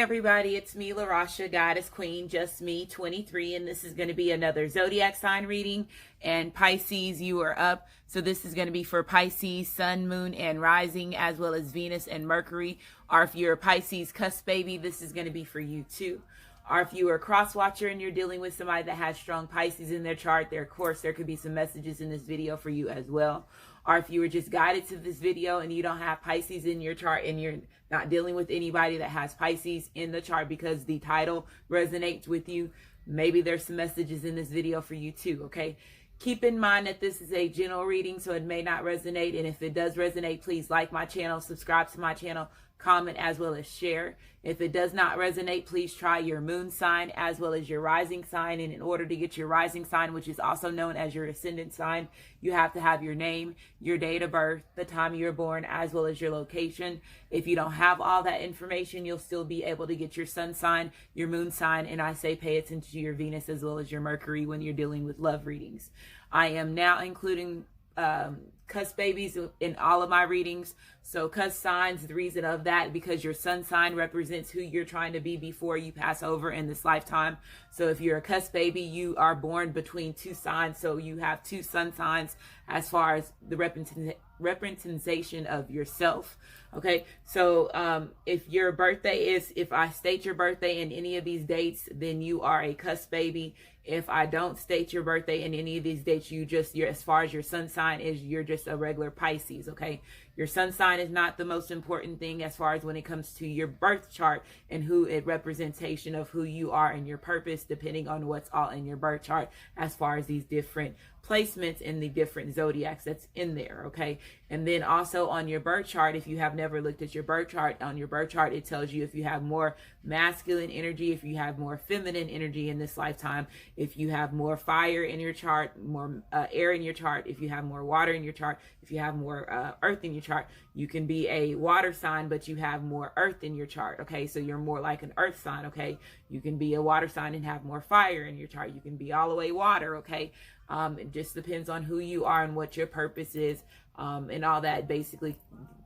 everybody, it's me, LaRasha, Goddess Queen, just me, 23, and this is going to be another zodiac sign reading. And Pisces, you are up. So this is going to be for Pisces, Sun, Moon, and Rising, as well as Venus and Mercury. Or if you're a Pisces cusp baby, this is going to be for you too. Or if you are a cross watcher and you're dealing with somebody that has strong Pisces in their chart, there could be some messages in this video for you as well. Or if you were just guided to this video and you don't have Pisces in your chart and you're not dealing with anybody that has Pisces in the chart because the title resonates with you, maybe there's some messages in this video for you too, okay? Keep in mind that this is a general reading, so it may not resonate. And if it does resonate, please like my channel, subscribe to my channel, comment, as well as share. If it does not resonate, please try your moon sign as well as your rising sign. And in order to get your rising sign, which is also known as your ascendant sign, you have to have your name, your date of birth, the time you were born, as well as your location. If you don't have all that information, you'll still be able to get your sun sign, your moon sign, and I say pay attention to your Venus as well as your Mercury when you're dealing with love readings. I am now including cusp babies in all of my readings. So cusp signs, the reason of that, because your sun sign represents who you're trying to be before you pass over in this lifetime. So if you're a cusp baby, you are born between two signs. So you have two sun signs as far as the representation of yourself. Okay, so if your birthday is, if I state your birthday in any of these dates, then you are a cusp baby. If I don't state your birthday in any of these dates, you're as far as your sun sign is, you're just a regular Pisces, okay? Your sun sign is not the most important thing as far as when it comes to your birth chart and who it representation of who you are and your purpose, depending on what's all in your birth chart as far as these different placements in the different zodiacs that's in there, okay? And then also on your birth chart, if you have never looked at your birth chart, on your birth chart it tells you if you have more masculine energy, if you have more feminine energy in this lifetime, if you have more fire in your chart, more air in your chart, if you have more water in your chart, if you have more earth in your chart. You can be a water sign, but you have more earth in your chart, okay? So you're more like an earth sign, okay? You can be a water sign and have more fire in your chart. You can be all the way water, okay? It just depends on who you are and what your purpose is, and all that basically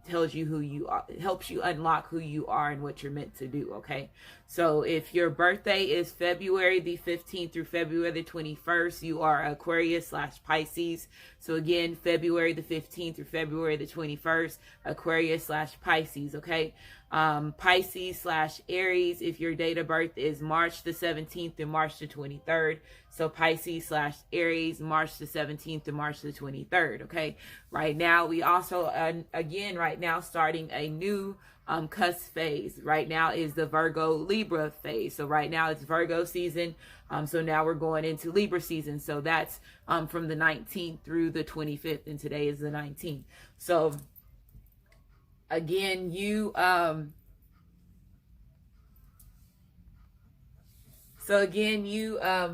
tells you who you are, helps you unlock who you are and what you're meant to do, okay? So if your birthday is February the 15th through February the 21st, you are Aquarius / Pisces. So again, February the 15th through February the 21st, Aquarius / Pisces, okay? Pisces / Aries, if your date of birth is March the 17th to March the 23rd. So Pisces / Aries, March the 17th to March the 23rd, okay? Right now, we also, again, right now, starting a new cusp phase. Right now is the Virgo Libra phase. So right now it's Virgo season. So now we're going into Libra season. So that's from the 19th through the 25th, and today is the 19th. So again, you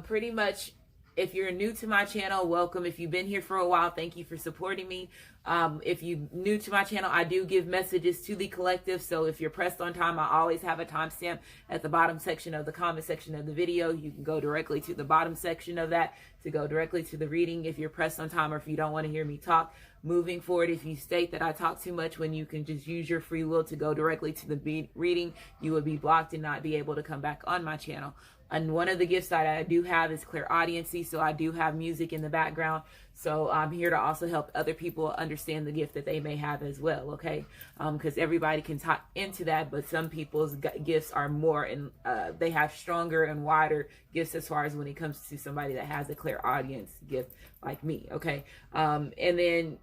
pretty much, if you're new to my channel, welcome. If you've been here for a while, thank you for supporting me. If you're new to my channel, I do give messages to the collective. So if you're pressed on time, I always have a timestamp at the bottom section of the comment section of the video. You can go directly to the bottom section of that to go directly to the reading if you're pressed on time, or if you don't want to hear me talk. Moving forward, if you state that I talk too much when you can just use your free will to go directly to the reading, you will be blocked and not be able to come back on my channel. And one of the gifts that I do have is clairaudiency, so I do have music in the background. So I'm here to also help other people understand the gift that they may have as well, okay? Because everybody can tap into that, but some people's gifts are more, and they have stronger and wider gifts as far as when it comes to somebody that has a clairaudience gift like me, okay? And then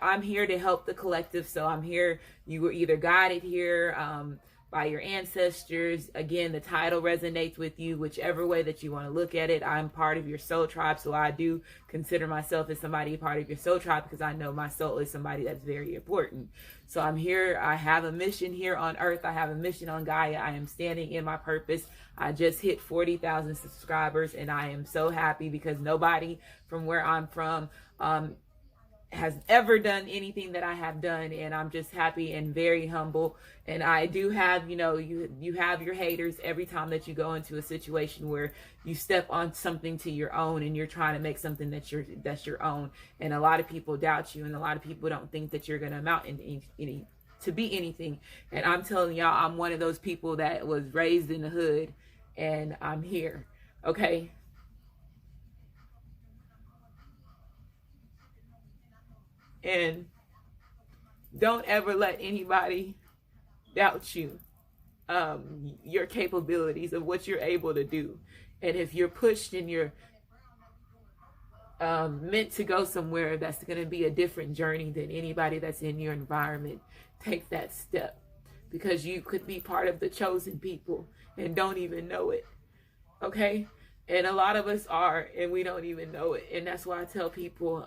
I'm here to help the collective, so I'm here. You were either guided here by your ancestors. Again, the title resonates with you, whichever way that you want to look at it. I'm part of your soul tribe, so I do consider myself as somebody part of your soul tribe, because I know my soul is somebody that's very important. So I'm here. I have a mission here on earth. I have a mission on Gaia. I am standing in my purpose. I just hit 40,000 subscribers, and I am so happy because nobody from where I'm from has ever done anything that I have done, and I'm just happy and very humble. And I do have, you have your haters every time that you go into a situation where you step on something to your own and you're trying to make something that's your own. And a lot of people doubt you, and a lot of people don't think that you're going to amount in to be anything. And I'm telling y'all, I'm one of those people that was raised in the hood, and I'm here. Okay. And don't ever let anybody doubt you, your capabilities of what you're able to do. And if you're pushed and you're meant to go somewhere that's going to be a different journey than anybody that's in your environment, take that step, because you could be part of the chosen people and don't even know it. Okay. And a lot of us are, and we don't even know it. And that's why I tell people,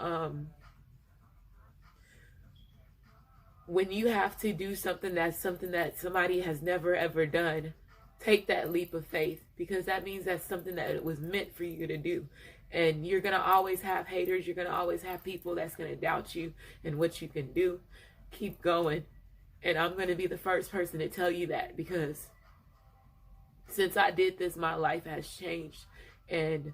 when you have to do something that somebody has never ever done, take that leap of faith, because that means that's something that it was meant for you to do. And you're going to always have haters. You're going to always have people that's going to doubt you and what you can do. Keep going. And I'm going to be the first person to tell you that, because since I did this, my life has changed. And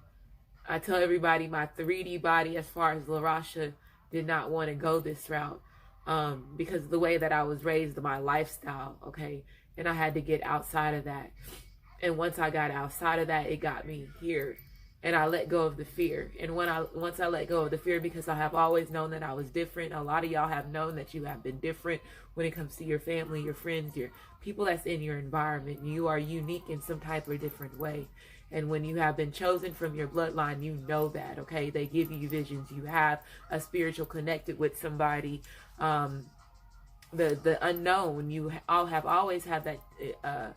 I tell everybody, my 3D body, as far as LaRasha, did not want to go this route, because of the way that I was raised, my lifestyle, okay? And I had to get outside of that. And once I got outside of that, it got me here. And I let go of the fear. And once I let go of the fear, because I have always known that I was different. A lot of y'all have known that you have been different when it comes to your family, your friends, your people that's in your environment. You are unique in some type of different way. And when you have been chosen from your bloodline, you know that, okay? They give you visions. You have a spiritual connected with somebody. The unknown, you all have always had that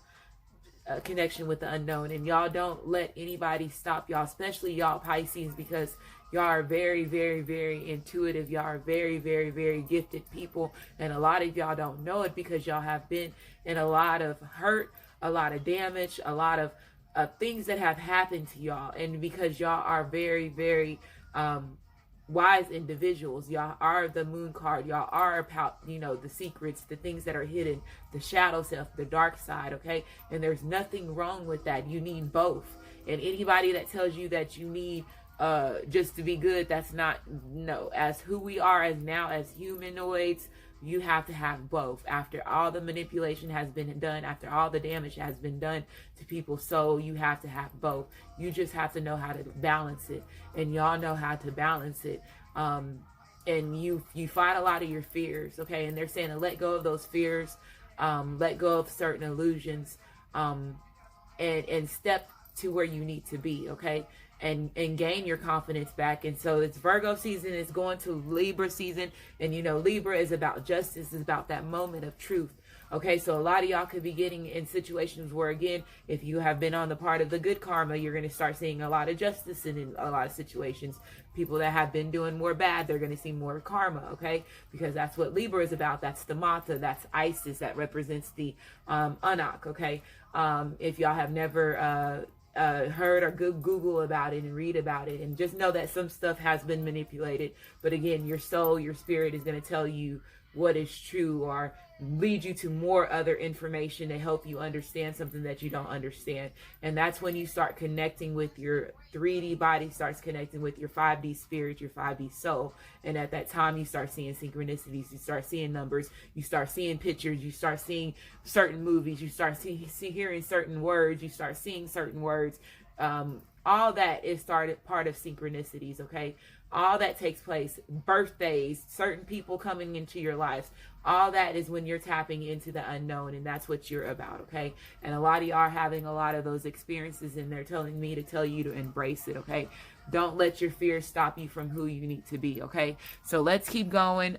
connection with the unknown. And y'all don't let anybody stop y'all, especially y'all Pisces, because y'all are very, very, very intuitive. Y'all are very, very, very gifted people. And a lot of y'all don't know it, because y'all have been in a lot of hurt, a lot of damage, a lot of things that have happened to y'all. And because y'all are very, very wise individuals, y'all are the moon card, y'all are about, you know, the secrets, the things that are hidden, the shadow self, the dark side, okay? And there's nothing wrong with that. You need both. And anybody that tells you that you need just to be good, that's not, no. As who we are as now as humanoids, you have to have both. After all the manipulation has been done, after all the damage has been done to people's soul, you have to have both. You just have to know how to balance it. And y'all know how to balance it. And you fight a lot of your fears, okay? And they're saying to let go of those fears, let go of certain illusions, and step to where you need to be, okay? And gain your confidence back. And so it's Virgo season, it's going to Libra season. And you know, Libra is about justice, is about that moment of truth. Okay, so a lot of y'all could be getting in situations where, again, if you have been on the part of the good karma, you're going to start seeing a lot of justice in a lot of situations. People that have been doing more bad, they're going to see more karma, okay? Because that's what Libra is about. That's the Mata, that's Isis, that represents the Anak, okay? If y'all have never heard or Google about it and read about it, and just know that some stuff has been manipulated. But again, your soul, your spirit is going to tell you what is true, or lead you to more other information to help you understand something that you don't understand. And that's when you start connecting with your 3D body, starts connecting with your 5D spirit, your 5D soul. And at that time, you start seeing synchronicities, you start seeing numbers, you start seeing pictures, you start seeing certain movies, you start hearing certain words, you start seeing certain words. All that is part of synchronicities, okay? All that takes place, birthdays, certain people coming into your lives, all that is when you're tapping into the unknown, and that's what you're about, okay? And a lot of y'all are having a lot of those experiences, and they're telling me to tell you to embrace it, okay? Don't let your fears stop you from who you need to be, okay? So let's keep going.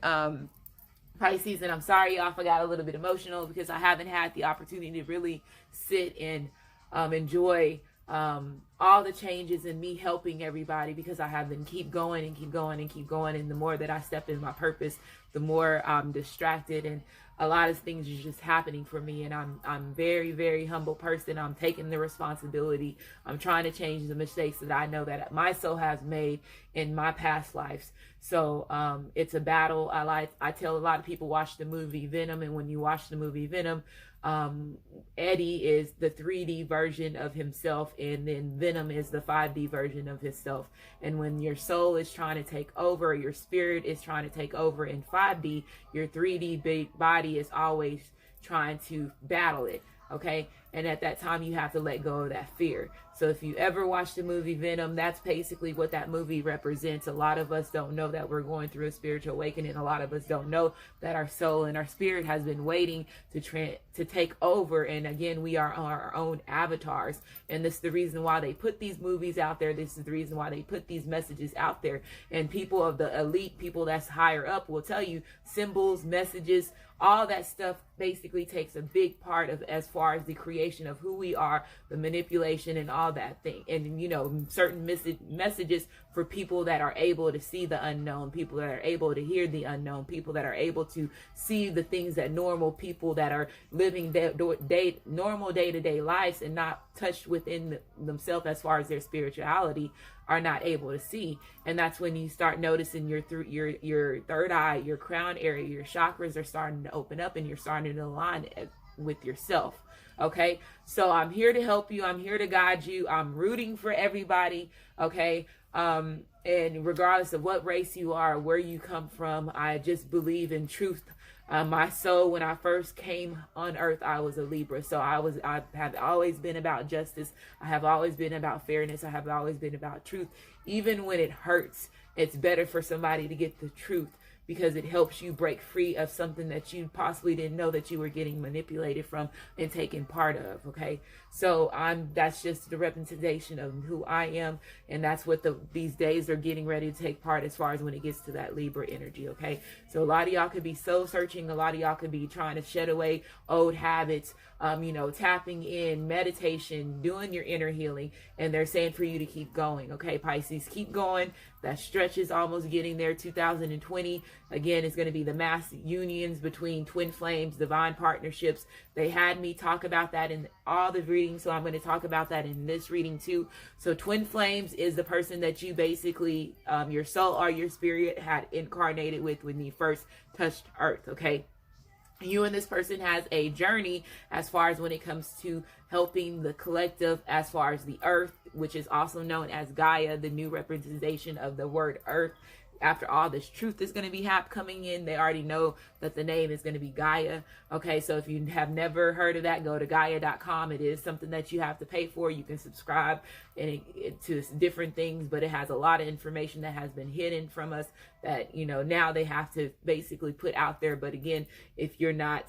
Pisces, and I'm sorry y'all, I got a little bit emotional because I haven't had the opportunity to really sit and enjoy all the changes and me helping everybody, because I have been keep going and keep going and keep going. And the more that I step in my purpose, the more I'm distracted, and a lot of things are just happening for me. And I'm very, very humble person. I'm taking the responsibility. I'm trying to change the mistakes that I know that my soul has made in my past lives. So it's a battle. I tell a lot of people, watch the movie Venom, and when you watch the movie Venom, Eddie is the 3D version of himself, and then Venom is the 5D version of himself. And when your soul is trying to take over, your spirit is trying to take over in 5D, your 3D body is always trying to battle it. Okay, and at that time you have to let go of that fear. So if you ever watch the movie Venom, that's basically what that movie represents. A lot of us don't know that we're going through a spiritual awakening. A lot of us don't know that our soul and our spirit has been waiting to take over. And again, we are our own avatars. And this is the reason why they put these movies out there. This is the reason why they put these messages out there. And people of the elite, people that's higher up, will tell you symbols, messages, all that stuff basically takes a big part of as far as the creation of who we are, the manipulation and all that thing. And, you know, certain messages for people that are able to see the unknown, people that are able to hear the unknown, people that are able to see the things that normal people that are living normal day-to-day lives and not touched within themselves as far as their spirituality are not able to see. And that's when you start noticing your third eye, your crown area, your chakras are starting to open up and you're starting to align with yourself. Okay, so I'm here to help you. I'm here to guide you. I'm rooting for everybody. Okay, and regardless of what race you are, where you come from, I just believe in truth. My soul, when I first came on earth, I was a Libra. So I have always been about justice. I have always been about fairness. I have always been about truth. Even when it hurts, it's better for somebody to get the truth, because it helps you break free of something that you possibly didn't know that you were getting manipulated from and taken part of. Okay, so that's just the representation of who I am, and that's what these days are getting ready to take part as far as when it gets to that Libra energy. Okay, so a lot of y'all could be soul searching, a lot of y'all could be trying to shed away old habits, tapping in, meditation, doing your inner healing, and they're saying for you to keep going. Okay, Pisces, keep going. That stretch is almost getting there. 2020, again, is going to be the mass unions between twin flames, divine partnerships. They had me talk about that in all the readings, so I'm going to talk about that in this reading too. So twin flames is the person that you basically, your soul or your spirit had incarnated with when you first touched earth. Okay, you and this person has a journey as far as when it comes to helping the collective, as far as the earth, which is also known as Gaia, the new representation of the word earth. After all this truth is going to be coming in, they already know that the name is going to be Gaia. Okay, so if you have never heard of that, go to Gaia.com. It is something that you have to pay for. You can subscribe to different things, but it has a lot of information that has been hidden from us that, now they have to basically put out there. But again, if you're not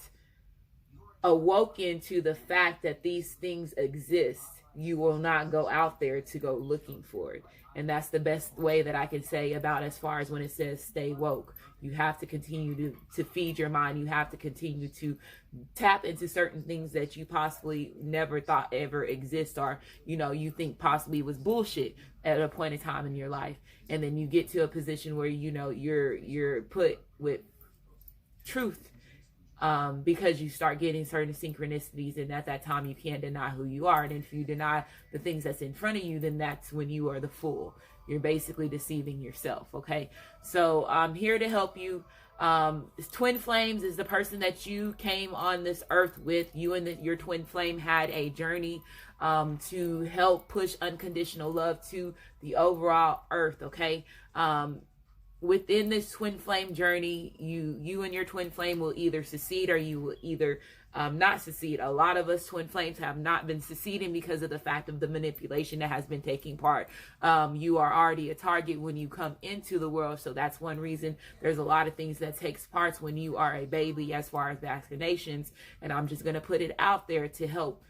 awoken to the fact that these things exist, you will not go out there to go looking for it. And that's the best way that I can say about as far as when it says stay woke. You have to continue to feed your mind. You have to continue to tap into certain things that you possibly never thought ever exist, or you think possibly was bullshit at a point in time in your life. And then you get to a position where you're put with truth, because you start getting certain synchronicities, and at that time you can't deny who you are. And if you deny the things that's in front of you, then that's when you are the fool. You're basically deceiving yourself. Okay, so I'm here to help you. Twin flames is the person that you came on this earth with. You and your twin flame had a journey to help push unconditional love to the overall earth. Okay, within this twin flame journey, you and your twin flame will either succeed or you will either not succeed. A lot of us twin flames have not been succeeding because of the fact of the manipulation that has been taking part. You are already a target when you come into the world, so that's one reason. There's a lot of things that takes parts when you are a baby as far as vaccinations, and I'm just going to put it out there to help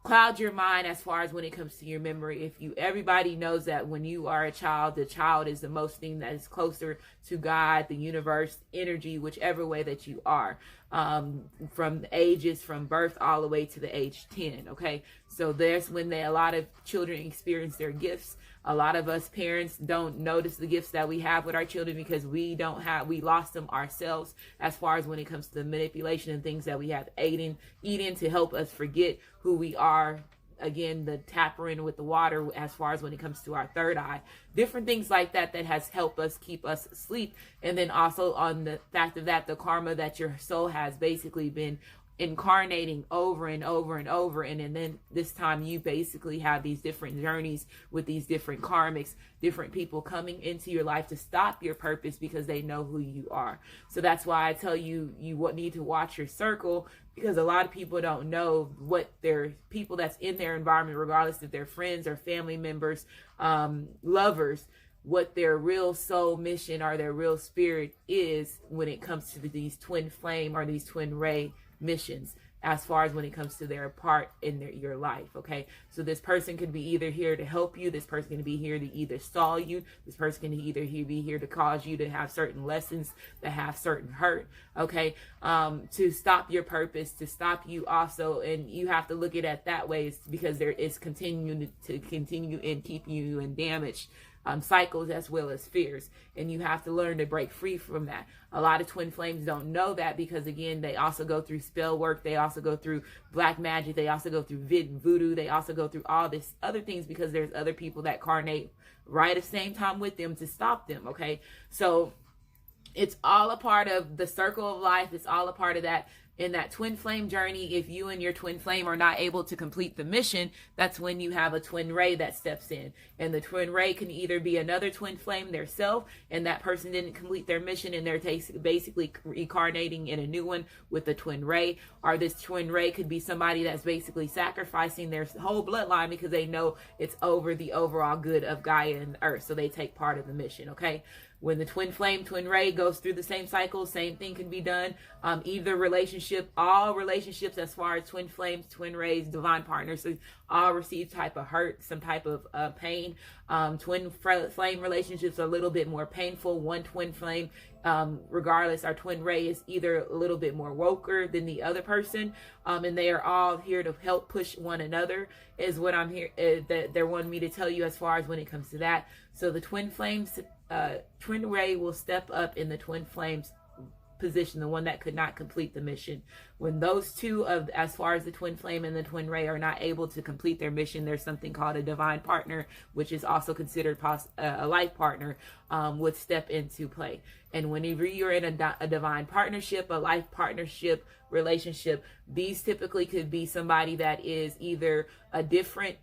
cloud your mind as far as when it comes to your memory. Everybody knows that when you are a child, the child is the most thing that is closer to God, the universe, energy, whichever way that you are, from ages from birth all the way to the age 10. Okay, so there's when a lot of children experience their gifts. A lot of us parents don't notice the gifts that we have with our children because we lost them ourselves, as far as when it comes to the manipulation and things that we have eaten to help us forget who we are. Again, the tampering with the water, as far as when it comes to our third eye, different things like that has helped us keep us asleep. And then also on the fact of that, the karma that your soul has basically been incarnating over and over and over, and then this time you basically have these different journeys with these different karmics, different people coming into your life to stop your purpose because they know who you are. So that's why I tell you need to watch your circle, because a lot of people don't know what their people that's in their environment, regardless if they're friends or family members, lovers, what their real soul mission or their real spirit is when it comes to these twin flame or these twin ray missions, as far as when it comes to their part in your life. Okay, so this person could be either here to help you, this person can be here to either stall you, this person can either be here to cause you to have certain lessons, that have certain hurt, okay, to stop your purpose, to stop you also. And you have to look at it that way, is because there is continuing to continue and keep you in damage cycles as well as fears, and you have to learn to break free from that. A lot of twin flames don't know that, because again, they also go through spell work, they also go through black magic, they also go through voodoo, they also go through all this other things, because there's other people that carnate right at the same time with them to stop them. Okay, so it's all a part of the circle of life. It's all a part of that. In that twin flame journey, if you and your twin flame are not able to complete the mission, that's when you have a twin ray that steps in. And the twin ray can either be another twin flame theirself, and that person didn't complete their mission and they're basically reincarnating in a new one with the twin ray, or this twin ray could be somebody that's basically sacrificing their whole bloodline because they know it's over the overall good of Gaia and Earth, so they take part of the mission. Okay, when the twin flame, twin ray goes through the same cycle, same thing can be done. Either relationship, all relationships as far as twin flames, twin rays, divine partners, so all receive type of hurt, some type of pain. Twin flame relationships are a little bit more painful. One twin flame, regardless, our twin ray is either a little bit more woker than the other person, and they are all here to help push one another, is what I'm here that they're wanting me to tell you as far as when it comes to that. So the twin flames, twin ray will step up in the twin flames position, the one that could not complete the mission. When those two, of as far as the twin flame and the twin ray, are not able to complete their mission, there's something called a divine partner, which is also considered a life partner, would step into play. And whenever you're in a divine partnership, a life partnership relationship, these typically could be somebody that is either a different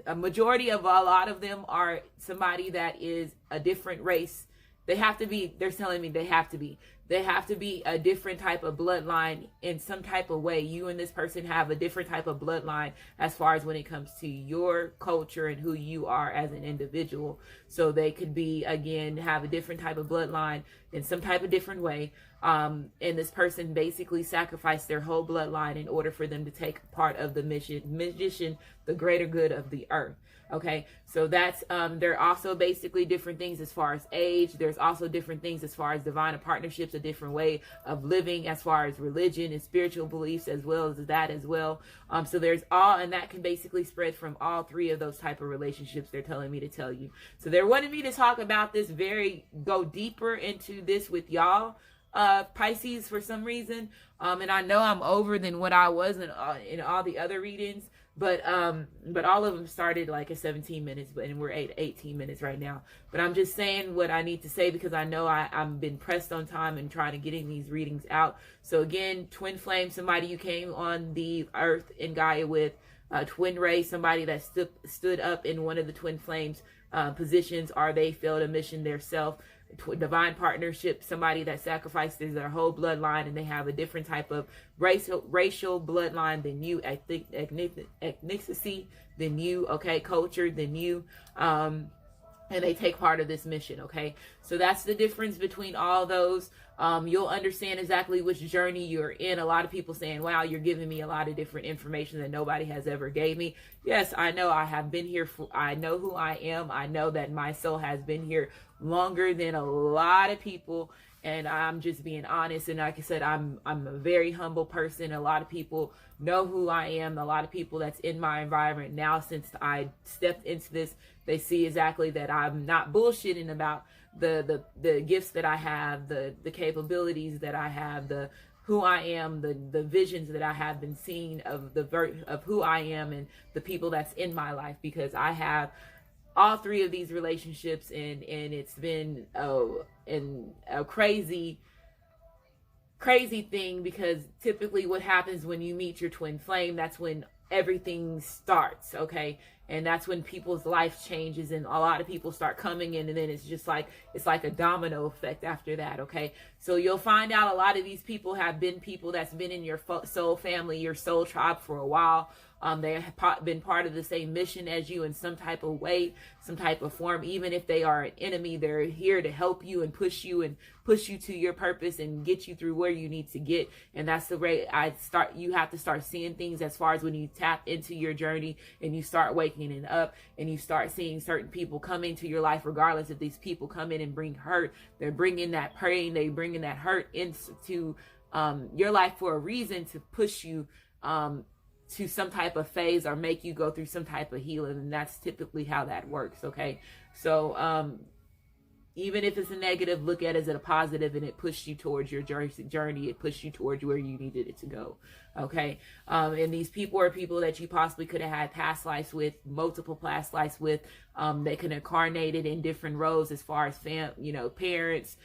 a majority of a lot of them are somebody that is a different race. They have to be, they're telling me they have to be a different type of bloodline in some type of way. You and this person have a different type of bloodline as far as when it comes to your culture and who you are as an individual. So they could be, again, have a different type of bloodline in some type of different way. And this person basically sacrificed their whole bloodline in order for them to take part of the mission, the greater good of the earth. Okay, so that's there are also basically different things as far as age. There's also different things as far as divine partnerships, a different way of living as far as religion and spiritual beliefs, as well as that as well. So there's all, and that can basically spread from all three of those type of relationships they're telling me to tell you. So they're wanting me to talk about this, go deeper into this with y'all, Pisces, for some reason. And I know I'm over than what I was in all the other readings. But all of them started like at 17 minutes, and we're at 18 minutes right now. But I'm just saying what I need to say, because I know I've been pressed on time and trying to getting these readings out. So again, twin flame, somebody you came on the earth in Gaia with, twin ray, somebody that stood up in one of the twin flames positions, or they failed a mission themselves. Divine partnership, somebody that sacrifices their whole bloodline and they have a different type of racial bloodline than you, ethnicity than you, okay, culture than you, and they take part of this mission. Okay, so that's the difference between all those. You'll understand exactly which journey you're in. A lot of people saying, wow, you're giving me a lot of different information that nobody has ever gave me. Yes, I know. I have been here I know who I am. I know that my soul has been here longer than a lot of people, and I'm just being honest. And like I said, I'm a very humble person. A lot of people know who I am. A lot of people that's in my environment now, since I stepped into this, they see exactly that I'm not bullshitting about the gifts that I have, the capabilities that I have, the who I am, the visions that I have been seeing of of who I am and the people that's in my life, because I have all three of these relationships, and it's been a crazy crazy thing, because typically what happens when you meet your twin flame, that's when everything starts, okay? And that's when people's life changes, and a lot of people start coming in, and then it's like a domino effect after that, okay? So you'll find out a lot of these people have been people that's been in your soul family, your soul tribe for a while. They have been part of the same mission as you in some type of way, some type of form. Even if they are an enemy, they're here to help you and push you to your purpose and get you through where you need to get. And that's the way you have to start seeing things, as far as when you tap into your journey and you start waking it up and you start seeing certain people come into your life, regardless if these people come in and bring hurt. They're bringing that pain, they bringing that hurt into your life for a reason, to push you to some type of phase or make you go through some type of healing. And that's typically how that works, okay? So even if it's a negative, look at it as a positive, and it pushed you towards your journey. It pushed you towards where you needed it to go, okay? And these people are people that you possibly could have had past lives with, multiple past lives with. They can incarnated in different roles, as far as parents,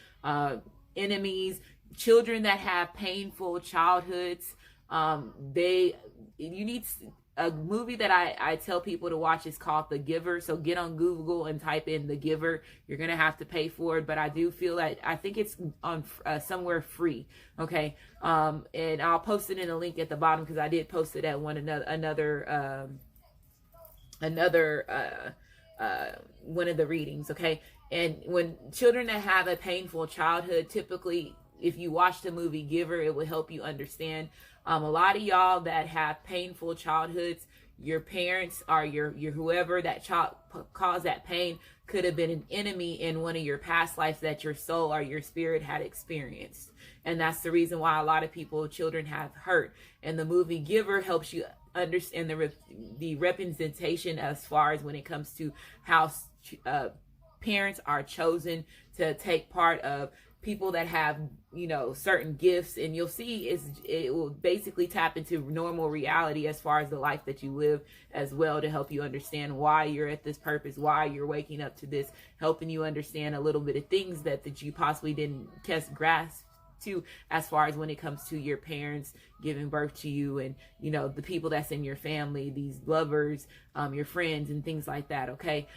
enemies, children that have painful childhoods. You need a movie that I tell people to watch is called The Giver. So get on Google and type in The Giver. You're going to have to pay for it, but I do feel that I think it's on somewhere free. Okay. And I'll post it in a link at the bottom, because I did post it at one of the readings. Okay. And when children that have a painful childhood, typically, if you watch the movie Giver, it will help you understand. A lot of y'all that have painful childhoods, your parents or your whoever that child caused that pain could have been an enemy in one of your past lives that your soul or your spirit had experienced. And that's the reason why a lot of children have hurt. And the movie Giver helps you understand the representation, as far as when it comes to how parents are chosen to take part of people that have certain gifts. And you'll see it will basically tap into normal reality, as far as the life that you live as well, to help you understand why you're at this purpose, why you're waking up to this, helping you understand a little bit of things that you possibly didn't grasp to, as far as when it comes to your parents giving birth to you, and the people that's in your family, these lovers, your friends, and things like that, okay?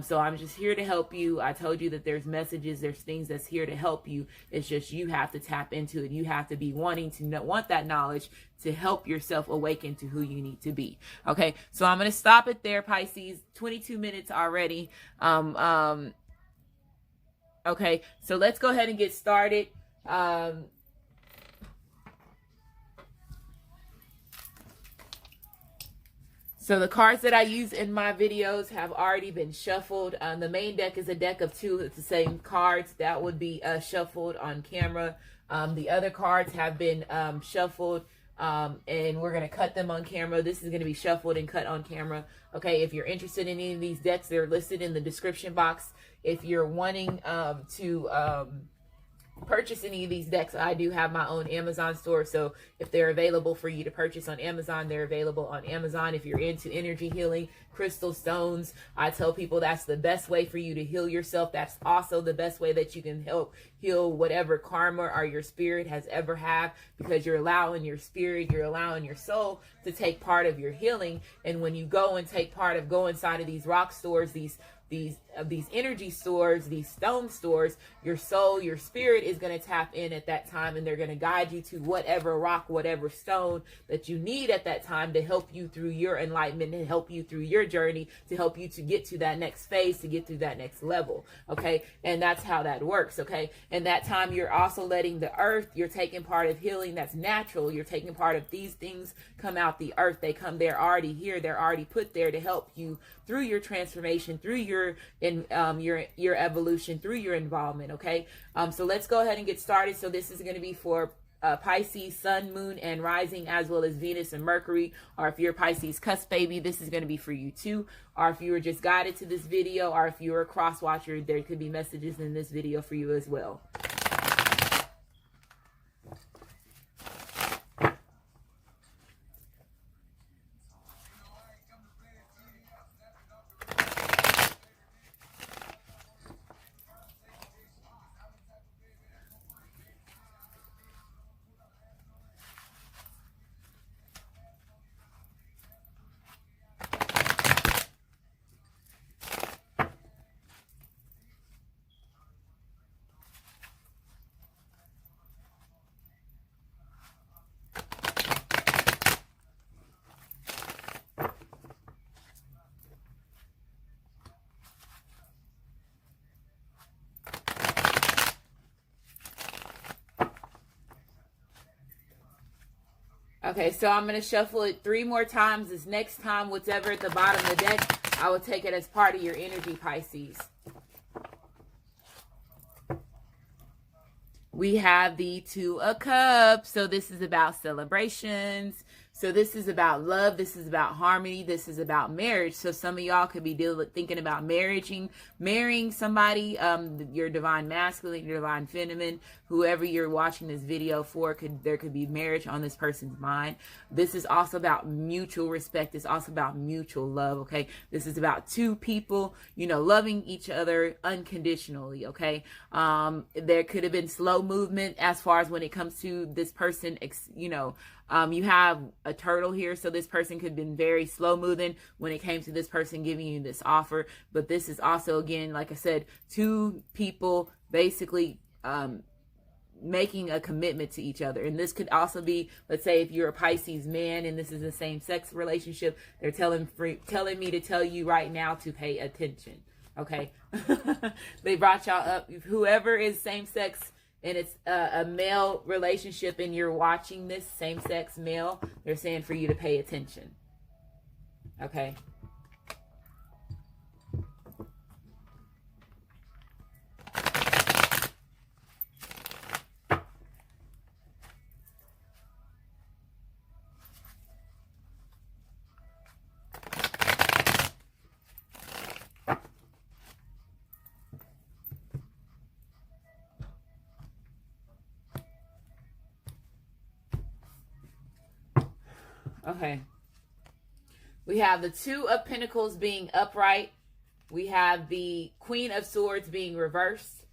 So I'm just here to help you. I told you that there's messages, there's things that's here to help you. It's just you have to tap into it. You have to be want that knowledge to help yourself awaken to who you need to be, okay? So I'm going to stop it there, Pisces. 22 minutes already. Okay, so let's go ahead and get started. So the cards that I use in my videos have already been shuffled. The main deck is a deck of 2. It's the same cards that would be shuffled on camera. The other cards have been shuffled, and we're going to cut them on camera. This is going to be shuffled and cut on camera. Okay, if you're interested in any of these decks, they're listed in the description box. If you're wanting to purchase any of these decks, I do have my own Amazon store. So if they're available for you to purchase on Amazon, they're available on Amazon. If you're into energy healing, crystal stones, I tell people that's the best way for you to heal yourself. That's also the best way that you can help heal whatever karma or your spirit has ever had, because you're allowing your spirit, you're allowing your soul to take part of your healing. And when you go and go inside of these rock stores, these energy stores, these stone stores, your soul, your spirit is going to tap in at that time, and they're going to guide you to whatever rock, whatever stone that you need at that time to help you through your enlightenment, and help you through your journey, to help you to get to that next phase, to get through that next level. Okay. And that's how that works. Okay. And that time you're also letting the earth, you're taking part of healing that's natural. You're taking part of these things come out the earth. They're already here. They're already put there to help you through your transformation, through your evolution, through your involvement. Okay. So let's go ahead and get started. So this is going to be for Pisces, Sun, Moon, and Rising, as well as Venus and Mercury. Or if you're a Pisces cusp baby, this is going to be for you too. Or if you were just guided to this video, or if you're a cross watcher, there could be messages in this video for you as well. Okay, so I'm going to shuffle it 3 more times. This next time, whatever at the bottom of the deck, I will take it as part of your energy, Pisces. We have the Two of Cups. So this is about celebrations. So this is about love. This is about harmony. This is about marriage. So some of y'all could be thinking about marrying somebody, your divine masculine, your divine feminine, whoever you're watching this video for. There could be marriage on this person's mind. This is also about mutual respect. It's also about mutual love. Okay, this is about 2 people, loving each other unconditionally. Okay, there could have been slow movement as far as when it comes to this person. You have a turtle here, so this person could have been very slow moving when it came to this person giving you this offer. But this is also, again, like I said, 2 people basically making a commitment to each other. And this could also be, let's say, if you're a Pisces man and this is a same-sex relationship, they're telling me to tell you right now to pay attention. Okay, they brought y'all up. Whoever is same-sex and it's a male relationship and you're watching this same-sex male, they're saying for you to pay attention. Okay. Okay. We have the 2 of Pentacles being upright. We have the Queen of Swords being reversed.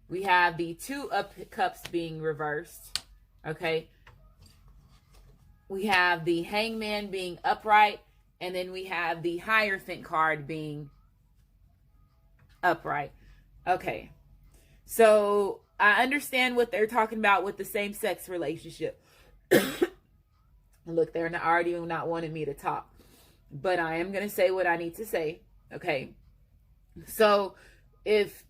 We have the 2 of Cups being reversed. Okay. We have the Hangman being upright. And then we have the Hierophant card being upright. Okay. So I understand what they're talking about with the same-sex relationship. Look, they're already not wanting me to talk, but I am going to say what I need to say. Okay. So if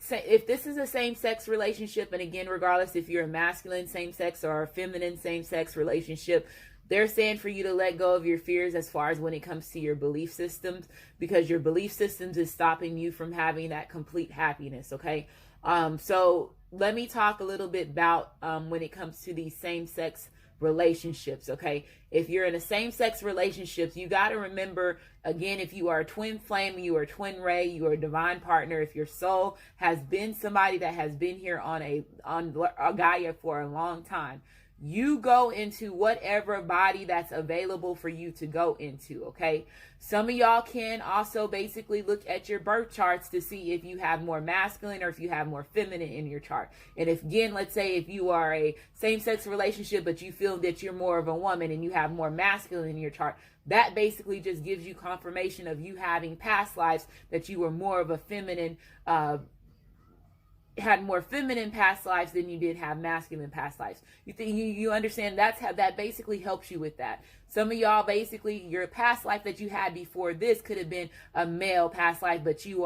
this is a same-sex relationship, and again, regardless if you're a masculine same-sex or a feminine same-sex relationship, they're saying for you to let go of your fears as far as when it comes to your belief systems, because your belief systems is stopping you from having that complete happiness. Okay. So let me talk a little bit about when it comes to these same-sex relationships. Okay, if you're in a same-sex relationships, you got to remember, again, if you are a twin flame, you are a twin ray, you are a divine partner, if your soul has been somebody that has been here on Gaia for a long time, you go into whatever body that's available for you to go into. Okay, some of y'all can also basically look at your birth charts to see if you have more masculine or if you have more feminine in your chart. And if, again, let's say if you are a same-sex relationship but you feel that you're more of a woman and you have more masculine in your chart, that basically just gives you confirmation of you having past lives that you were more of a feminine, had more feminine past lives than you did have masculine past lives. You understand? That's how that basically helps you with that. Some of y'all, basically, your past life that you had before this could have been a male past life, but you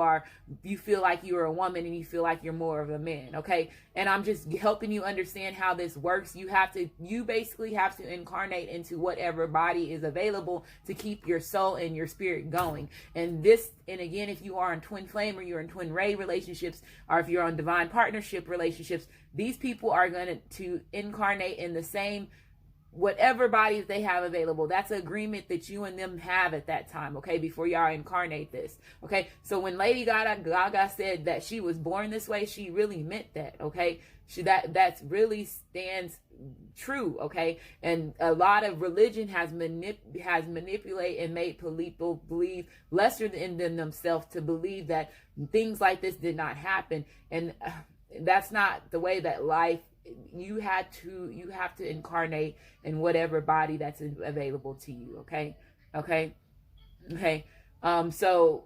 feel like you're a woman and you feel like you're more of a man. Okay. And I'm just helping you understand how this works. You basically have to incarnate into whatever body is available to keep your soul and your spirit going. And again, if you are in twin flame or you're in twin ray relationships, or if you're on divine partnership relationships, these people are going to incarnate in the same whatever bodies they have available. That's an agreement that you and them have at that time, okay, before y'all incarnate this. Okay, so when Lady Gaga said that she was born this way, she really meant that. Okay, that really stands true. Okay, and a lot of religion has manipulated and made people believe lesser than themselves to believe that things like this did not happen, and that's not the way that life. You have to incarnate in whatever body that's available to you. Okay. So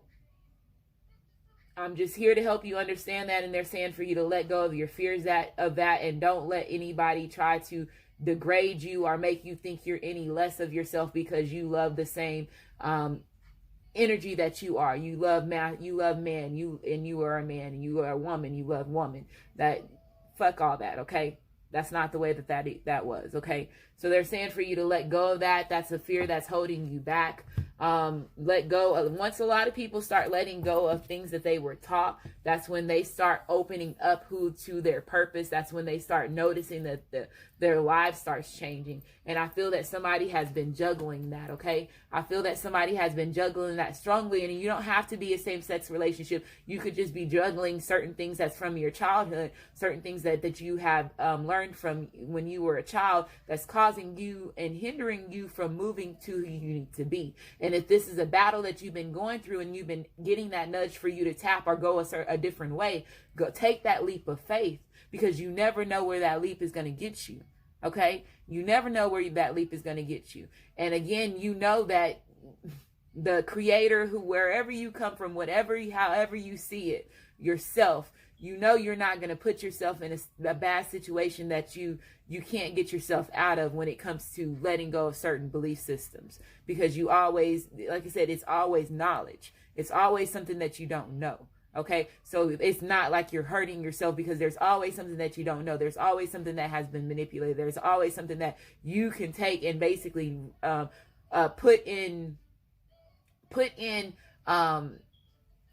I'm just here to help you understand that, and they're saying for you to let go of your fears of that, and don't let anybody try to degrade you or make you think you're any less of yourself because you love the same energy that you are. You love man, you are a man, and you are a man, and you are a woman, you love woman. Fuck all that, okay? That's not the way that was, okay? So they're saying for you to let go of that. That's a fear that's holding you back. Let go of, once a lot of people start letting go of things that they were taught, that's when they start opening up to their purpose. That's when they start noticing that their lives starts changing. And I feel that somebody has been juggling that, okay? I feel that somebody has been juggling that strongly, and you don't have to be a same-sex relationship. You could just be juggling certain things that's from your childhood, certain things that you have learned from when you were a child, that's causing you and hindering you from moving to who you need to be. And if this is a battle that you've been going through and you've been getting that nudge for you to tap or go a different way, go take that leap of faith, because you never know where that leap is going to get you. Okay? You never know where that leap is going to get you. And again, you know that the creator, who, wherever you come from, however you see it, yourself, you know you're not going to put yourself in a bad situation that you can't get yourself out of when it comes to letting go of certain belief systems. Because you always, like I said, it's always knowledge. It's always something that you don't know. Okay, so it's not like you're hurting yourself, because there's always something that you don't know. There's always something that has been manipulated. There's always something that you can take and basically put in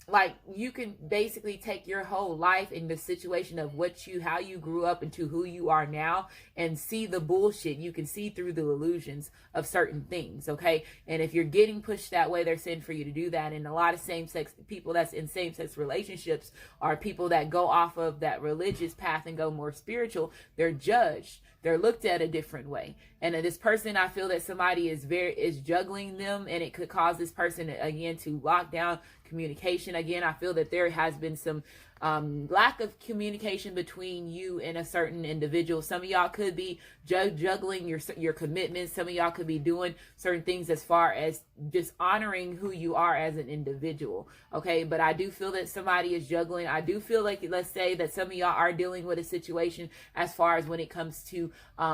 like, you can basically take your whole life in the situation of how you grew up into who you are now, and see the bullshit. You can see through the illusions of certain things, okay? And if you're getting pushed that way, they're saying for you to do that. And a lot of same-sex people that's in same-sex relationships are people that go off of that religious path and go more spiritual. They're judged. They're looked at a different way. And this person, I feel that somebody is juggling them, and it could cause this person again to lock down communication. Again, I feel that there has been some lack of communication between you and a certain individual. Some of y'all could be juggling your commitments. Some of y'all could be doing certain things as far as just honoring who you are as an individual. Okay, but I do feel that somebody is juggling. I do feel like, let's say that some of y'all are dealing with a situation as far as when it comes to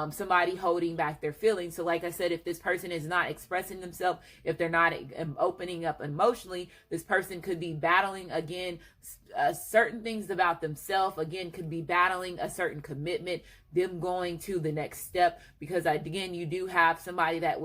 somebody holding back their feelings. So like I said, if this person is not expressing themselves, if they're not opening up emotionally, this person could be battling again certain things about themselves. Again, could be battling a certain commitment, them going to the next step, because again, you do have somebody that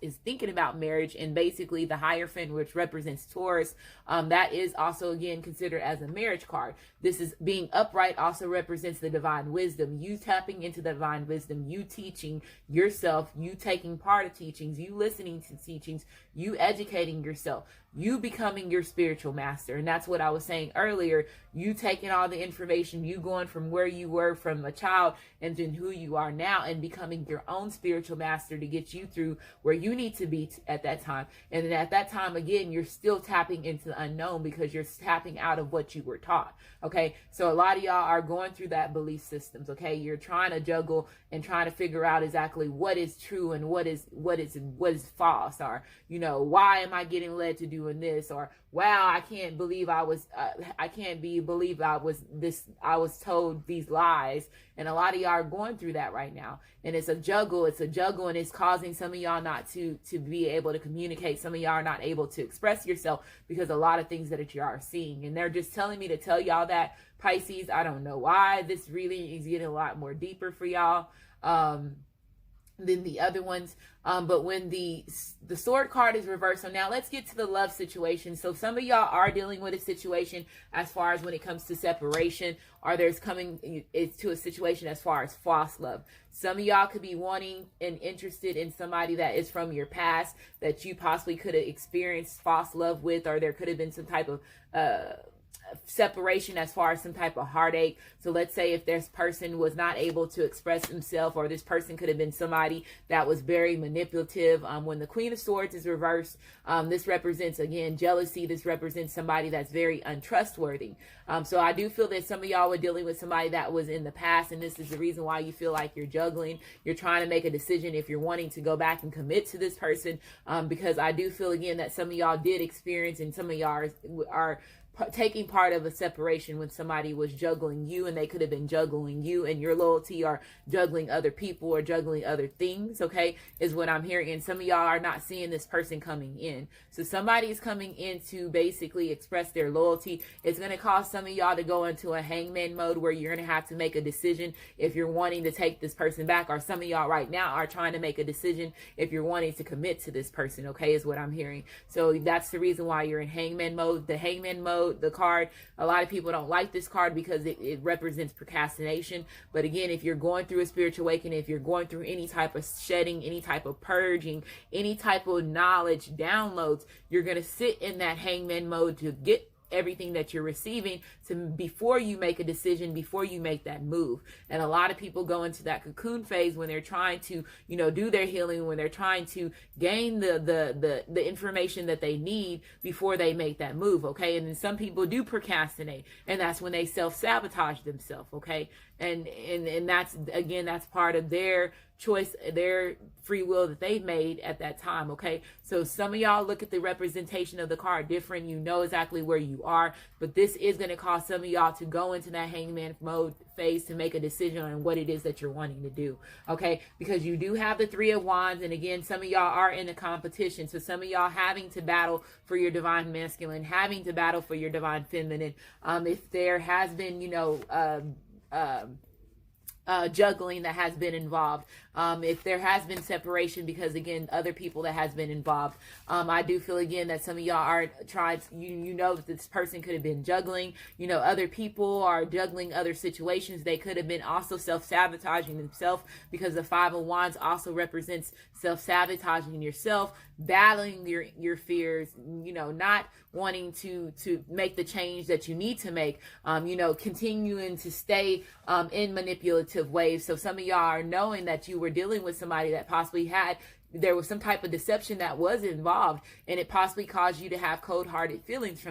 is thinking about marriage, and basically the Hierophant, which represents Taurus, that is also again considered as a marriage card. This is being upright, also represents the divine wisdom, you tapping into the divine wisdom, you teaching yourself, you taking part of teachings, you listening to teachings, you educating yourself, you becoming your spiritual master. And that's what I was saying earlier, you taking all the information, you going from where you were from a child and then who you are now, and becoming your own spiritual master to get you through where you need to be at that time. And then at that time, again, you're still tapping into the unknown, because you're tapping out of what you were taught. Okay, so a lot of y'all are going through that belief systems. Okay, you're trying to juggle and trying to figure out exactly what is true and what is false, or why am I getting led to doing this, or wow, I can't believe I was told these lies. And a lot of y'all are going through that right now. And it's a juggle, and it's causing some of y'all not to be able to communicate. Some of y'all are not able to express yourself because a lot of things that you are seeing. And they're just telling me to tell y'all that, Pisces. I don't know why. This really is getting a lot more deeper for y'all than the other ones. But when the sword card is reversed, so now let's get to the love situation. So some of y'all are dealing with a situation as far as when it comes to separation, or there's coming to a situation as far as false love. Some of y'all could be wanting and interested in somebody that is from your past that you possibly could have experienced false love with, or there could have been some type of separation as far as some type of heartache. So let's say if this person was not able to express himself, or this person could have been somebody that was very manipulative. When the Queen of Swords is reversed, this represents, again, jealousy. This represents somebody that's very untrustworthy. So I do feel that some of y'all were dealing with somebody that was in the past, and this is the reason why you feel like you're juggling. You're trying to make a decision if you're wanting to go back and commit to this person, because I do feel, again, that some of y'all did experience, and some of y'all are taking part of a separation when somebody was juggling you, and they could have been juggling you and your loyalty, or juggling other people, or juggling other things, okay, is what I'm hearing. And some of y'all are not seeing this person coming in. So somebody is coming in to basically express their loyalty. It's going to cause some of y'all to go into a hangman mode where you're going to have to make a decision if you're wanting to take this person back, or some of y'all right now are trying to make a decision if you're wanting to commit to this person, okay, is what I'm hearing. So that's the reason why you're in hangman mode. The hangman mode, the card, a lot of people don't like this card because it represents procrastination. But again, if you're going through a spiritual awakening, if you're going through any type of shedding, any type of purging, any type of knowledge downloads, you're going to sit in that hangman mode to get everything that you're receiving to before you make a decision, before you make that move. And a lot of people go into that cocoon phase when they're trying to, you know, do their healing, when they're trying to gain the information that they need before they make that move, okay? And then some people do procrastinate, and that's when they self-sabotage themselves, okay? And that's, again, that's part of their choice, their free will that they've made at that time, okay? So some of y'all look at the representation of the card different. You know exactly where you are, but this is going to cause some of y'all to go into that hangman mode phase to make a decision on what it is that you're wanting to do, okay? Because you do have the Three of Wands, and again, some of y'all are in a competition. So some of y'all having to battle for your divine masculine, having to battle for your divine feminine. If there has been, you know, juggling that has been involved, if there has been separation because, again, other people that has been involved, I do feel again that some of y'all are trying, you know that this person could have been juggling, you know, other people are juggling other situations. They could have been also self-sabotaging themselves, because the Five of Wands also represents self-sabotaging yourself, battling your fears, you know, not wanting to make the change that you need to make, you know, continuing to stay in manipulative ways. So some of y'all are knowing that you were dealing with somebody that possibly there was some type of deception that was involved, and it possibly caused you to have cold-hearted feelings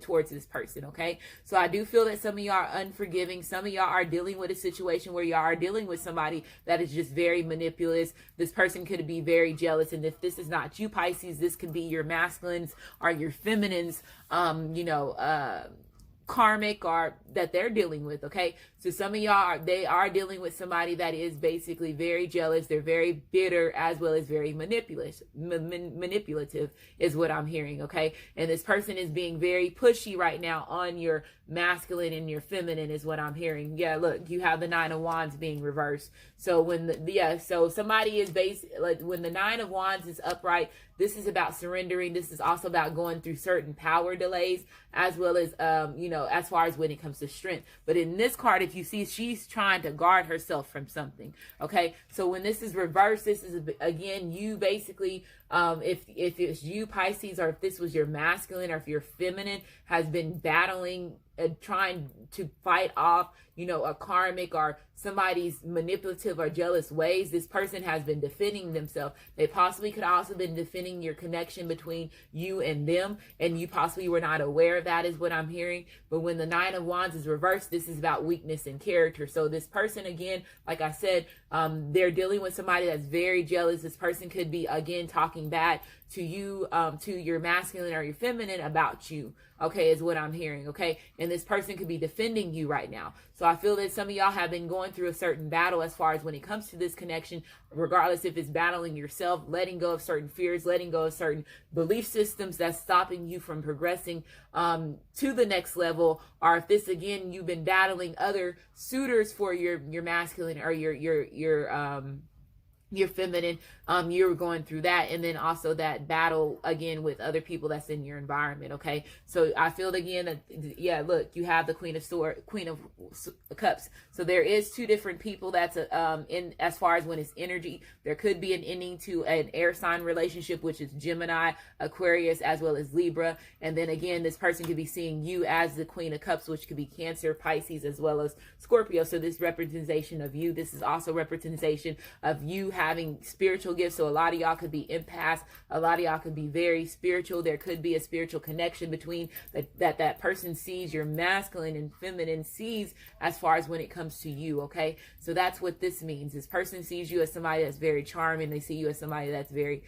towards this person, okay? So I do feel that some of y'all are unforgiving. Some of y'all are dealing with a situation where y'all are dealing with somebody that is just very manipulous. This person could be very jealous, and if this is not you, Pisces, this could be your masculines or your feminines, you know, karmic, or that they're dealing with, okay? So some of y'all they are dealing with somebody that is basically very jealous. They're very bitter, as well as very manipulative is what I'm hearing, okay? And this person is being very pushy right now on your masculine and your feminine is what I'm hearing. Yeah, look, you have the Nine of Wands being reversed. So so somebody is like when the Nine of Wands is upright, this is about surrendering. This is also about going through certain power delays, as well as, you know, as far as when it comes to strength. But in this card, if you see, she's trying to guard herself from something, okay? So when this is reversed, this is, again, you basically, if it's you, Pisces, or if this was your masculine, or if your feminine has been battling, trying to fight off, you know, a karmic or somebody's manipulative or jealous ways, this person has been defending themselves. They possibly could also been defending your connection between you and them, and you possibly were not aware of that, is what I'm hearing. But when the Nine of Wands is reversed, this is about weakness and character. So this person, again, like I said, they're dealing with somebody that's very jealous. This person could be, again, talking bad to you, to your masculine or your feminine about you, okay, is what I'm hearing, okay? And this person could be defending you right now. So I feel that some of y'all have been going through a certain battle as far as when it comes to this connection, regardless if it's battling yourself, letting go of certain fears, letting go of certain belief systems that's stopping you from progressing to the next level, or if this, again, you've been battling other suitors for your masculine or your feminine, you're going through that, and then also that battle again with other people that's in your environment, okay? So I feel again that, yeah, look, you have the Queen of Cups. So there is two different people that's in, as far as when it's energy, there could be an ending to an air sign relationship, which is Gemini, Aquarius, as well as Libra. And then again, this person could be seeing you as the Queen of Cups, which could be Cancer, Pisces, as well as Scorpio. So this representation of you, this is also representation of you having spiritual gifts. So a lot of y'all could be empaths. A lot of y'all could be very spiritual. There could be a spiritual connection between that person sees your masculine and feminine sees as far as when it comes to you, okay? So that's what this means. This person sees you as somebody that's very charming. They see you as somebody that's very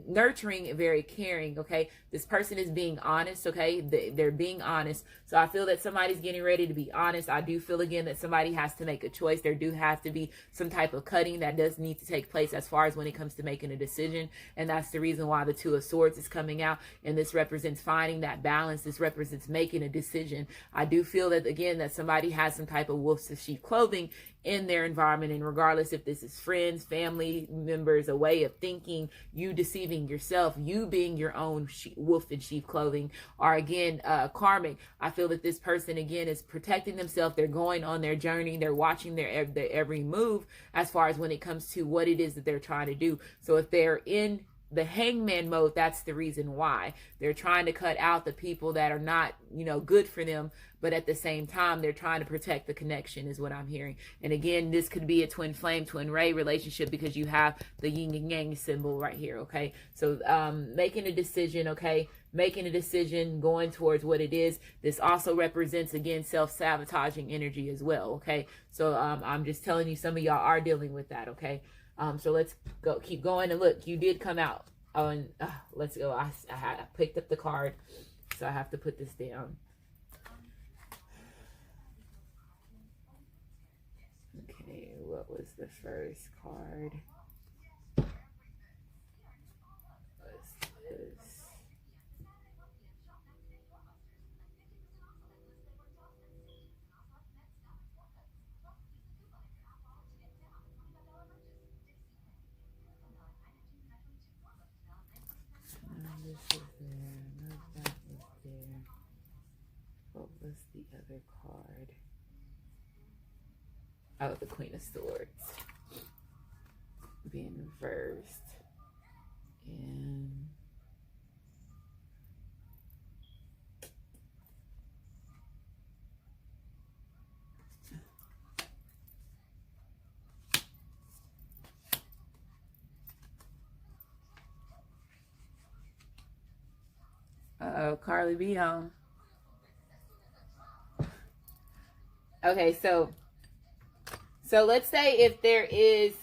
nurturing and very caring. Okay, this person is being honest. Okay, they're being honest. So I feel that somebody's getting ready to be honest. I do feel again that somebody has to make a choice. There do have to be some type of cutting that does need to take place as far as when it comes to making a decision, and that's the reason why the Two of Swords is coming out, and this represents finding that balance. This represents making a decision. I do feel that again that somebody has some type of wolf to sheep clothing in their environment, and regardless if this is friends, family members, a way of thinking, you deceiving yourself, you being your own wolf in sheep clothing, or again karmic. I feel that this person again is protecting themselves. They're going on their journey. They're watching their every move as far as when it comes to what it is that they're trying to do. So if they're in the hangman mode, that's the reason why they're trying to cut out the people that are not, good for them, but at the same time they're trying to protect the connection, is what I'm hearing. And again, this could be a twin flame, twin ray relationship, because you have the yin and yang symbol right here. Okay, so making a decision, going towards what it is. This also represents again self-sabotaging energy as well. Okay, so I'm just telling you, some of y'all are dealing with that. Okay, so let's keep going. And look, you did come out. Oh, and let's go. I picked up the card, so I have to put this down. Okay, what was the first card? What's this? This is there. No, that was there. What was the other card? Oh, the Queen of Swords being reversed. And Carly, be home. Okay, so let's say if there is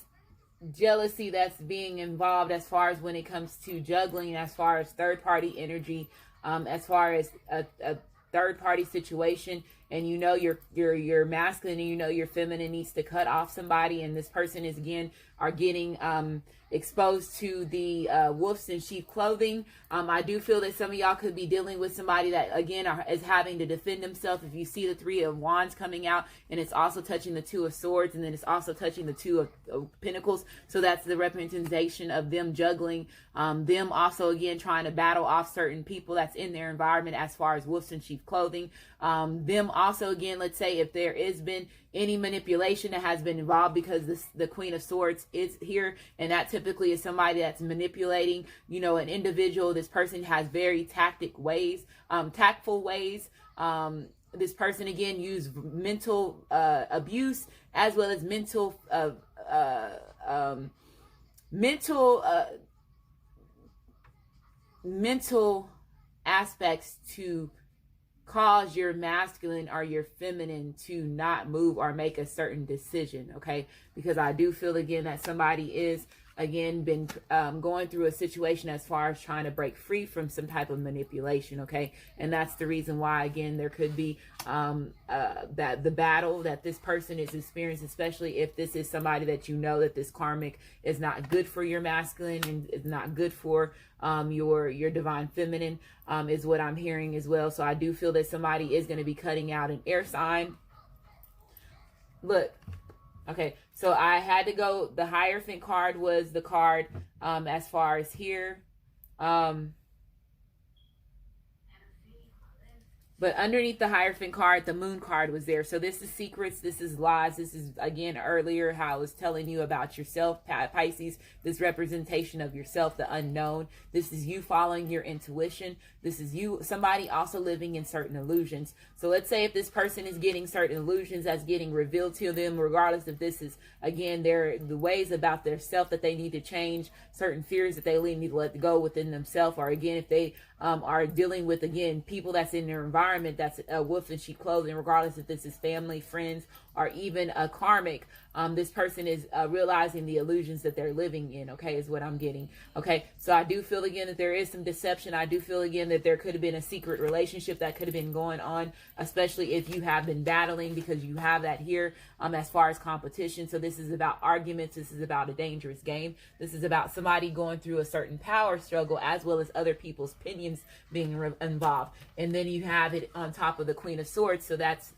jealousy that's being involved as far as when it comes to juggling, as far as third party energy, as far as a third party situation, and you're masculine and your feminine needs to cut off somebody, and this person is are getting exposed to the wolves in sheep clothing. I do feel that some of y'all could be dealing with somebody that again is having to defend themselves. If you see the Three of Wands coming out, and it's also touching the Two of Swords, and then it's also touching the Two of Pentacles, so that's the representation of them juggling, them also again trying to battle off certain people that's in their environment as far as wolves in sheep clothing, them also again, let's say if there has been any manipulation that has been involved, because the Queen of Swords is here, and that typically is somebody that's manipulating, an individual. This person has very tactful ways. This person again used mental abuse as well as mental aspects to cause your masculine or your feminine to not move or make a certain decision. Okay, because I do feel again that somebody is again been going through a situation as far as trying to break free from some type of manipulation. Okay, and that's the reason why again there could be that the battle that this person is experiencing, especially if this is somebody that that this karmic is not good for your masculine and is not good for your divine feminine, is what I'm hearing as well. So I do feel that somebody is going to be cutting out an air sign. Look, okay, so I had to go, the Hierophant card was the card as far as here. But underneath the Hierophant card, the Moon card was there. So this is secrets. This is lies. This is, again, earlier how I was telling you about yourself, Pisces. This representation of yourself, the unknown. This is you following your intuition. This is somebody also living in certain illusions. So let's say if this person is getting certain illusions that's getting revealed to them, regardless if this is, again, the ways about their self that they need to change, certain fears that they need to let go within themselves, or again, if they are dealing with, again, people that's in their environment that's wolf in sheep clothing, regardless if this is family, friends, or even a karmic, this person is realizing the illusions that they're living in, okay, is what I'm getting. Okay, so I do feel again that there is some deception. I do feel again that there could have been a secret relationship that could have been going on, especially if you have been battling, because you have that here as far as competition. So this is about arguments. This is about a dangerous game. This is about somebody going through a certain power struggle, as well as other people's opinions being involved. And then you have it on top of the Queen of Swords. So that's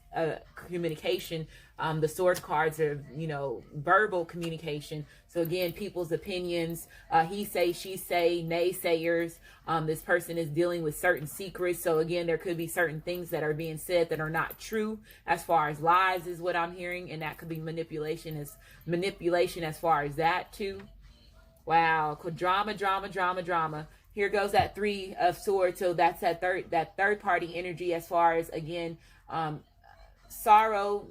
communication. The sword cards are, verbal communication. So again, people's opinions, he say, she say, naysayers. This person is dealing with certain secrets. So again, there could be certain things that are being said that are not true, as far as lies is what I'm hearing. And that could be manipulation as far as that too. Wow. Drama. Here goes that Three of Swords. So that's that third party energy, as far as, again, sorrow,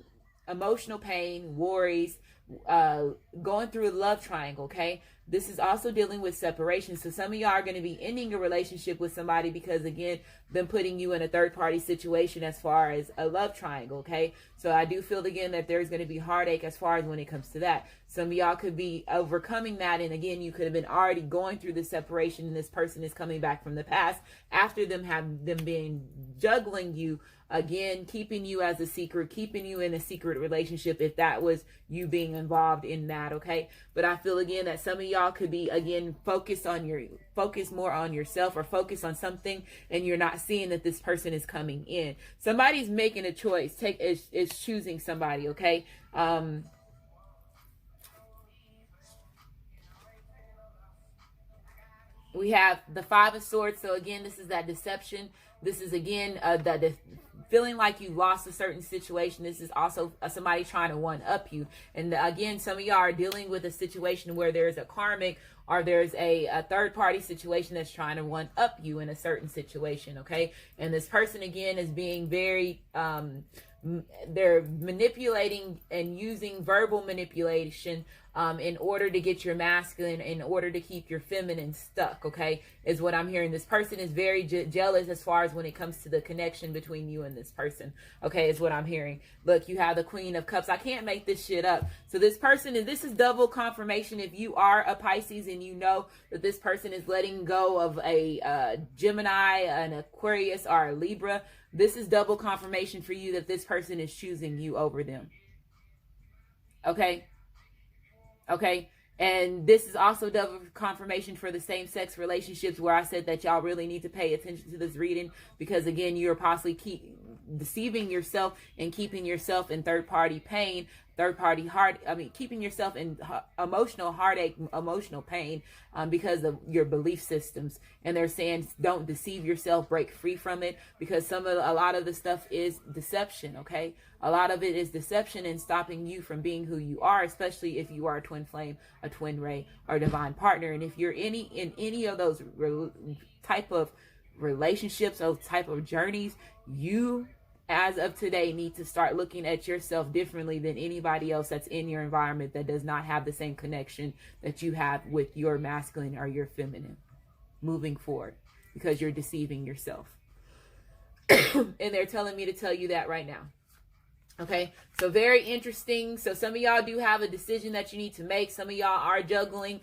emotional pain, worries, going through a love triangle. Okay, this is also dealing with separation. So some of y'all are going to be ending a relationship with somebody because, again, them putting you in a third party situation as far as a love triangle. Okay, so I do feel again that there's going to be heartache as far as when it comes to that. Some of y'all could be overcoming that, and again, you could have been already going through the separation, and this person is coming back from the past after them being juggling you, again, keeping you as a secret, keeping you in a secret relationship, if that was you being involved in that. Okay, but I feel again that some of y'all could be, again, focus more on yourself, or focus on something, and you're not seeing that this person is coming in. Somebody's making a choice, is choosing somebody. Okay, we have the Five of Swords. So again, this is that deception. This is, again, the feeling like you lost a certain situation. This is also somebody trying to one-up you. And again, some of y'all are dealing with a situation where there's a karmic, or there's a third-party situation that's trying to one-up you in a certain situation, okay? And this person, again, is being very... they're manipulating and using verbal manipulation in order to get your masculine, in order to keep your feminine stuck, okay, is what I'm hearing. This person is very jealous as far as when it comes to the connection between you and this person, okay, is what I'm hearing. Look, you have the Queen of Cups. I can't make this shit up. So this person, and this is double confirmation if you are a Pisces and you know that this person is letting go of a Gemini, an Aquarius, or a Libra. This is double confirmation for you that this person is choosing you over them. Okay? Okay? And this is also double confirmation for the same-sex relationships, where I said that y'all really need to pay attention to this reading, because, again, you're possibly deceiving yourself and keeping yourself in third-party pain, keeping yourself in emotional heartache, emotional pain, because of your belief systems. And they're saying, don't deceive yourself, break free from it, because a lot of the stuff is deception, okay? A lot of it is deception and stopping you from being who you are, especially if you are a twin flame, a twin ray, or divine partner. And if you're in any of those type of relationships, those type of journeys, you, as of today, need to start looking at yourself differently than anybody else that's in your environment that does not have the same connection that you have with your masculine or your feminine moving forward, because you're deceiving yourself. And they're telling me to tell you that right now. Okay, so very interesting. So some of y'all do have a decision that you need to make. Some of y'all are juggling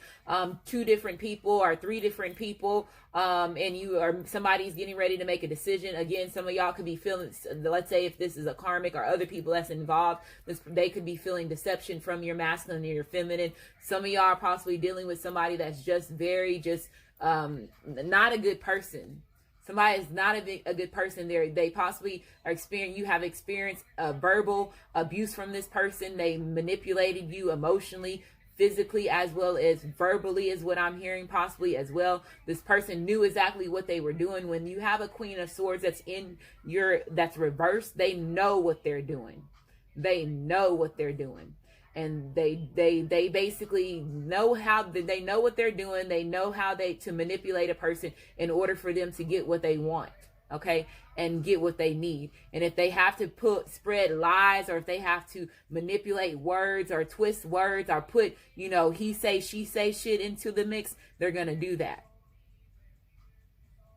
2 different people or 3 different people, and somebody's getting ready to make a decision. Again, some of y'all could be feeling, let's say if this is a karmic or other people that's involved, they could be feeling deception from your masculine or your feminine. Some of y'all are possibly dealing with somebody that's just not a good person. Somebody is not a good person. They possibly you have experienced verbal abuse from this person. They manipulated you emotionally, physically, as well as verbally, is what I'm hearing, possibly as well. This person knew exactly what they were doing. When you have a Queen of Swords that's reversed, they know what they're doing. They know what they're doing. And they basically know they know what they're doing. They know how to manipulate a person in order for them to get what they want, okay, and get what they need. And if they have to spread lies, or if they have to manipulate words or twist words, or put, he say, she say shit into the mix, they're gonna do that.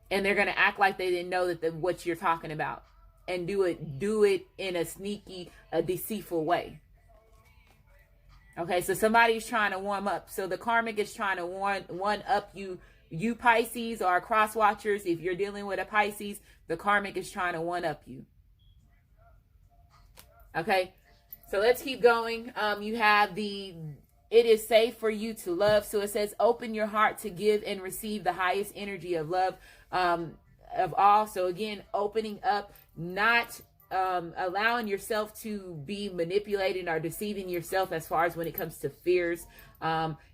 And they're gonna act like they didn't know what you're talking about. and do it in a sneaky, deceitful way. Okay, so somebody's trying to warm up. So the karmic is trying to one up you Pisces or cross watchers. If you're dealing with a Pisces, the karmic is trying to one up you. Okay, so let's keep going. You have it is safe for you to love. So it says, open your heart to give and receive the highest energy of love of all. So again, opening up, not allowing yourself to be manipulated or deceiving yourself as far as when it comes to fears.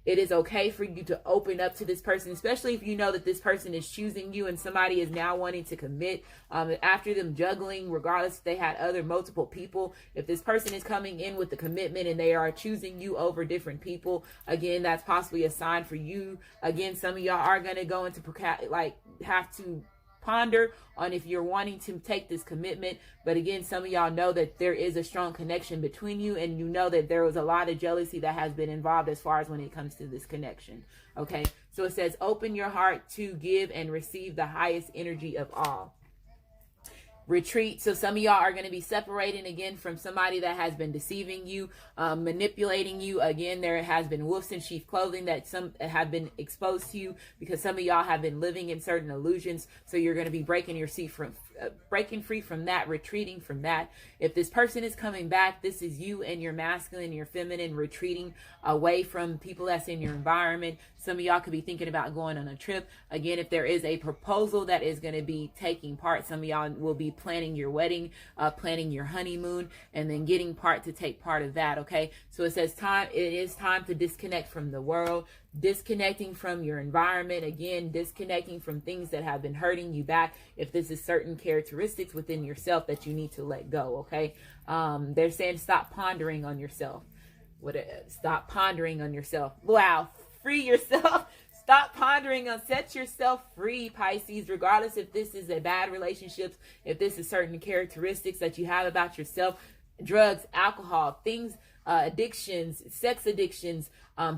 It is okay for you to open up to this person, especially if you know that this person is choosing you and somebody is now wanting to commit after them juggling, regardless if they had multiple people. If this person is coming in with the commitment and they are choosing you over different people, again, that's possibly a sign for you. Again, some of y'all are going to go into have to ponder on if you're wanting to take this commitment. But again, some of y'all know that there is a strong connection between you, and you know that there was a lot of jealousy that has been involved as far as when it comes to this connection. Okay, so it says, open your heart to give and receive the highest energy of all. Retreat. So some of y'all are going to be separating again from somebody that has been deceiving you, manipulating you. Again, there has been wolves in sheep clothing that some have been exposed to you, because some of y'all have been living in certain illusions. So you're going to be breaking free from that, retreating from that. If this person is coming back, this is you and your masculine, your feminine, retreating away from people that's in your environment. Some of y'all could be thinking about going on a trip. Again, if there is a proposal that is going to be taking part, some of y'all will be planning your wedding, planning your honeymoon, and then getting to take part of that. Okay, so it says it is time to disconnect from the world, disconnecting from your environment. Again, disconnecting from things that have been hurting you back. If this is certain characteristics within yourself that you need to let go. Okay, they're saying stop pondering on yourself. Stop pondering on yourself. Wow. Free yourself. Stop pondering on, set yourself free, Pisces, regardless if this is a bad relationship, if this is certain characteristics that you have about yourself, drugs, alcohol, things, addictions, sex addictions,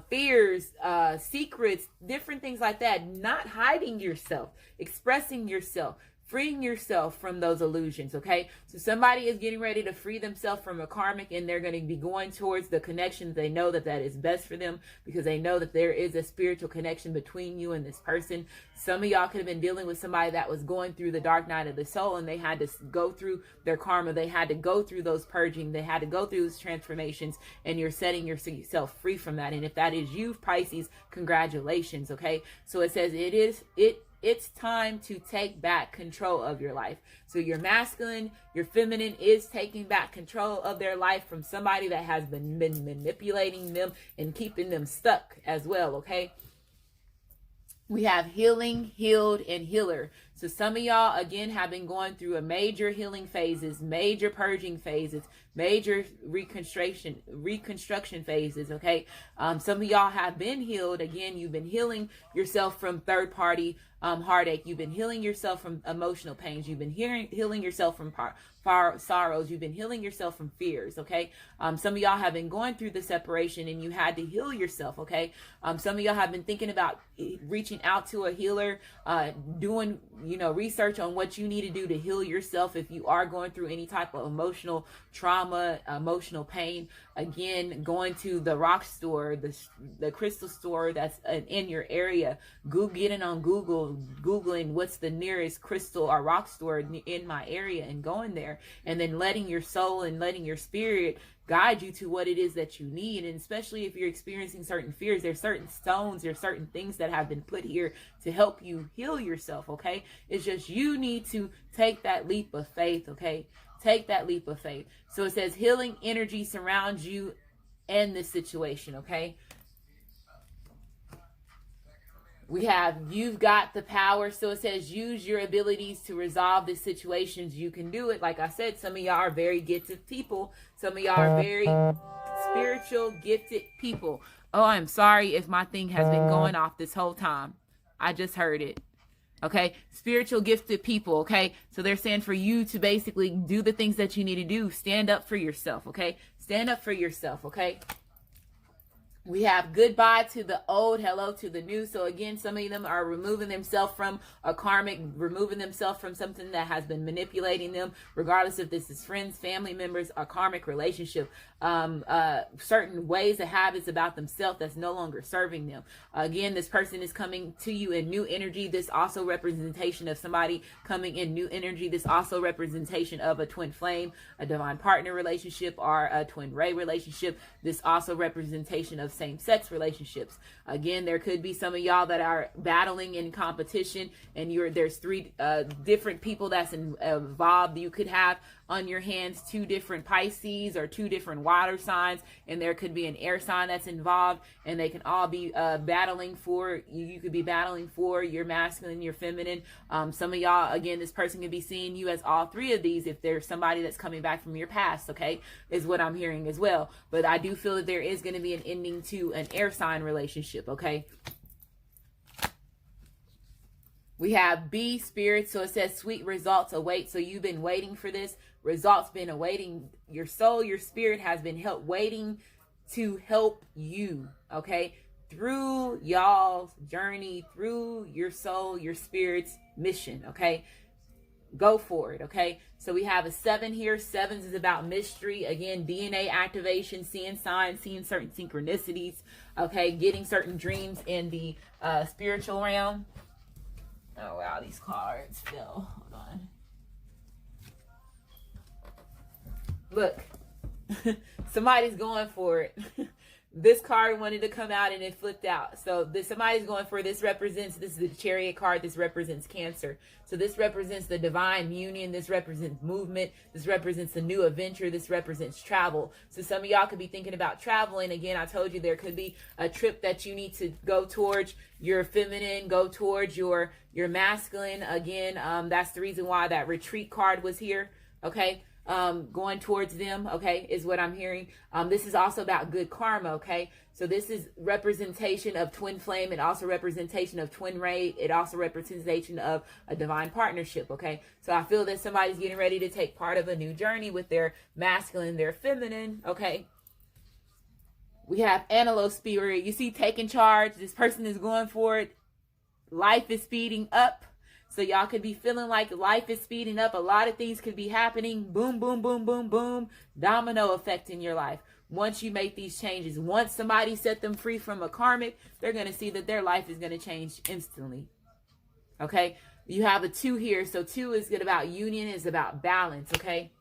fears, secrets, different things like that. Not hiding yourself, expressing yourself, freeing yourself from those illusions. Okay, so somebody is getting ready to free themselves from a karmic, and they're going to be going towards the connection. They know that is best for them, because they know that there is a spiritual connection between you and this person. Some of y'all could have been dealing with somebody that was going through the dark night of the soul, and they had to go through their karma. They had to go through those purging. They had to go through those transformations, and you're setting yourself free from that. And if that is you, Pisces, congratulations. Okay, so it says it's time to take back control of your life. So your masculine, your feminine is taking back control of their life from somebody that has been manipulating them and keeping them stuck as well. Okay. We have healing, healed, and healer. So some of y'all, again, have been going through a major healing phases, major purging phases, major reconstruction phases, okay? Some of y'all have been healed. Again, you've been healing yourself from third-party heartache. You've been healing yourself from emotional pains. You've been healing yourself from sorrows. You've been healing yourself from fears, okay? Some of y'all have been going through the separation, and you had to heal yourself, okay? Some of y'all have been thinking about reaching out to a healer, doing research on what you need to do to heal yourself if you are going through any type of emotional trauma, emotional pain. Again, going to the rock store, the crystal store that's in your area. Getting on Google, Googling what's the nearest crystal or rock store in my area, and going there, and then letting your soul and letting your spirit guide you to what it is that you need. And especially if you're experiencing certain fears, there's certain stones, there's certain things that have been put here to help you heal yourself. Okay, it's just you need to take that leap of faith. Okay, take that leap of faith. So it says healing energy surrounds you and this situation. Okay, we have you've got the power. So it says use your abilities to resolve the situations. You can do it. Like I said, some of y'all are very gifted people. Some of y'all are very spiritual, gifted people. Oh, I'm sorry if my thing has been going off this whole time. I just heard it. Okay, spiritual gifted people. Okay, so they're saying for you to basically do the things that you need to do. Stand up for yourself. Okay, stand up for yourself. Okay. We have goodbye to the old, hello to the new. So again, some of them are removing themselves from a karmic, removing themselves from something that has been manipulating them, regardless if this is friends, family members, a karmic relationship. Certain ways and habits about themselves that's no longer serving them. Again, this person is coming to you in new energy. This also representation of somebody coming in new energy. This also representation of a twin flame, a divine partner relationship, or a twin ray relationship. This also representation of same-sex relationships. Again, there could be some of y'all that are battling in competition, and there's three different people that's involved. You could have on your hands 2 different Pisces or 2 different water signs, and there could be an air sign that's involved, and they can all be battling for, you could be battling for your masculine, your feminine. Some of y'all, again, this person could be seeing you as all 3 of these if there's somebody that's coming back from your past, okay, is what I'm hearing as well. But I do feel that there is going to be an ending to an air sign relationship, okay? We have B, spirit, so it says sweet results await. So you've been waiting for this. Results been awaiting. Your soul, your spirit has been waiting to help you, okay? Through y'all's journey, through your soul, your spirit's mission, okay? Go for it, okay? So we have a 7 here. 7s is about mystery. Again, DNA activation, seeing signs, seeing certain synchronicities, okay? Getting certain dreams in the spiritual realm. Oh, wow, these cards fell. Hold on. Look, somebody's going for it. This card wanted to come out and it flipped out. So somebody's going for it. This is the Chariot card. This represents Cancer. So this represents the divine union. This represents movement. This represents a new adventure. This represents travel. So some of y'all could be thinking about traveling. Again, I told you there could be a trip that you need to go towards your feminine, go towards your masculine. Again, that's the reason why that retreat card was here. Okay. Going towards them, okay, is what I'm hearing. This is also about good karma, okay? So this is representation of twin flame. It also representation of twin ray. It also representation of a divine partnership, okay? So I feel that somebody's getting ready to take part of a new journey with their masculine, their feminine, okay? We have Antelope spirit. You see, taking charge. This person is going for it. Life is speeding up. So y'all could be feeling like life is speeding up. A lot of things could be happening. Boom, boom, boom, boom, boom. Domino effect in your life. Once you make these changes, once somebody set them free from a karmic, they're going to see that their life is going to change instantly. Okay? You have a 2 here. So 2 is good about union, is about balance. Okay?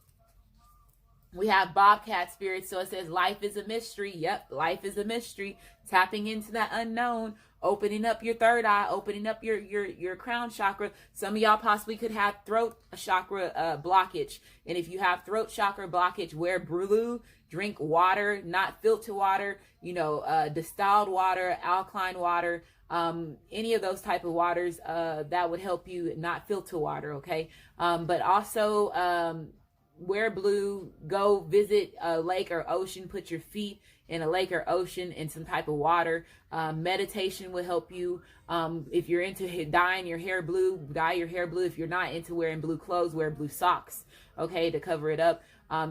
We have Bobcat spirit. So it says life is a mystery. Yep, life is a mystery. Tapping into that unknown. Opening up your third eye, opening up your crown chakra. Some of y'all possibly could have throat chakra blockage. And if you have throat chakra blockage, wear blue, drink water, not filtered water, distilled water, alkaline water, any of those type of waters that would help you, not filter water, okay? But also wear blue, go visit a lake or ocean, put your feet in a lake or ocean in some type of water. Meditation will help you. If you're into dyeing your hair blue, dye your hair blue. If you're not into wearing blue clothes, wear blue socks, okay, to cover it up.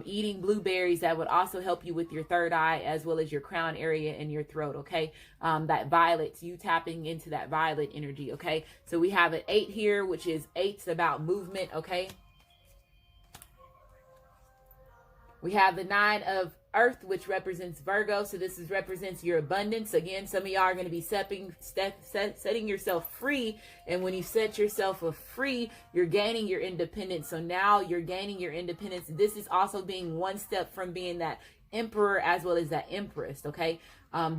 Eating blueberries, that would also help you with your third eye as well as your crown area and your throat, okay? That violet, you tapping into that violet energy, okay? So we have an 8 here, which is 8's about movement, okay? We have the 9 of Earth, which represents Virgo. So this represents your abundance. Again, some of y'all are going to be setting yourself free. And when you set yourself free, you're gaining your independence. So now you're gaining your independence. This is also being one step from being that emperor as well as that empress. Okay.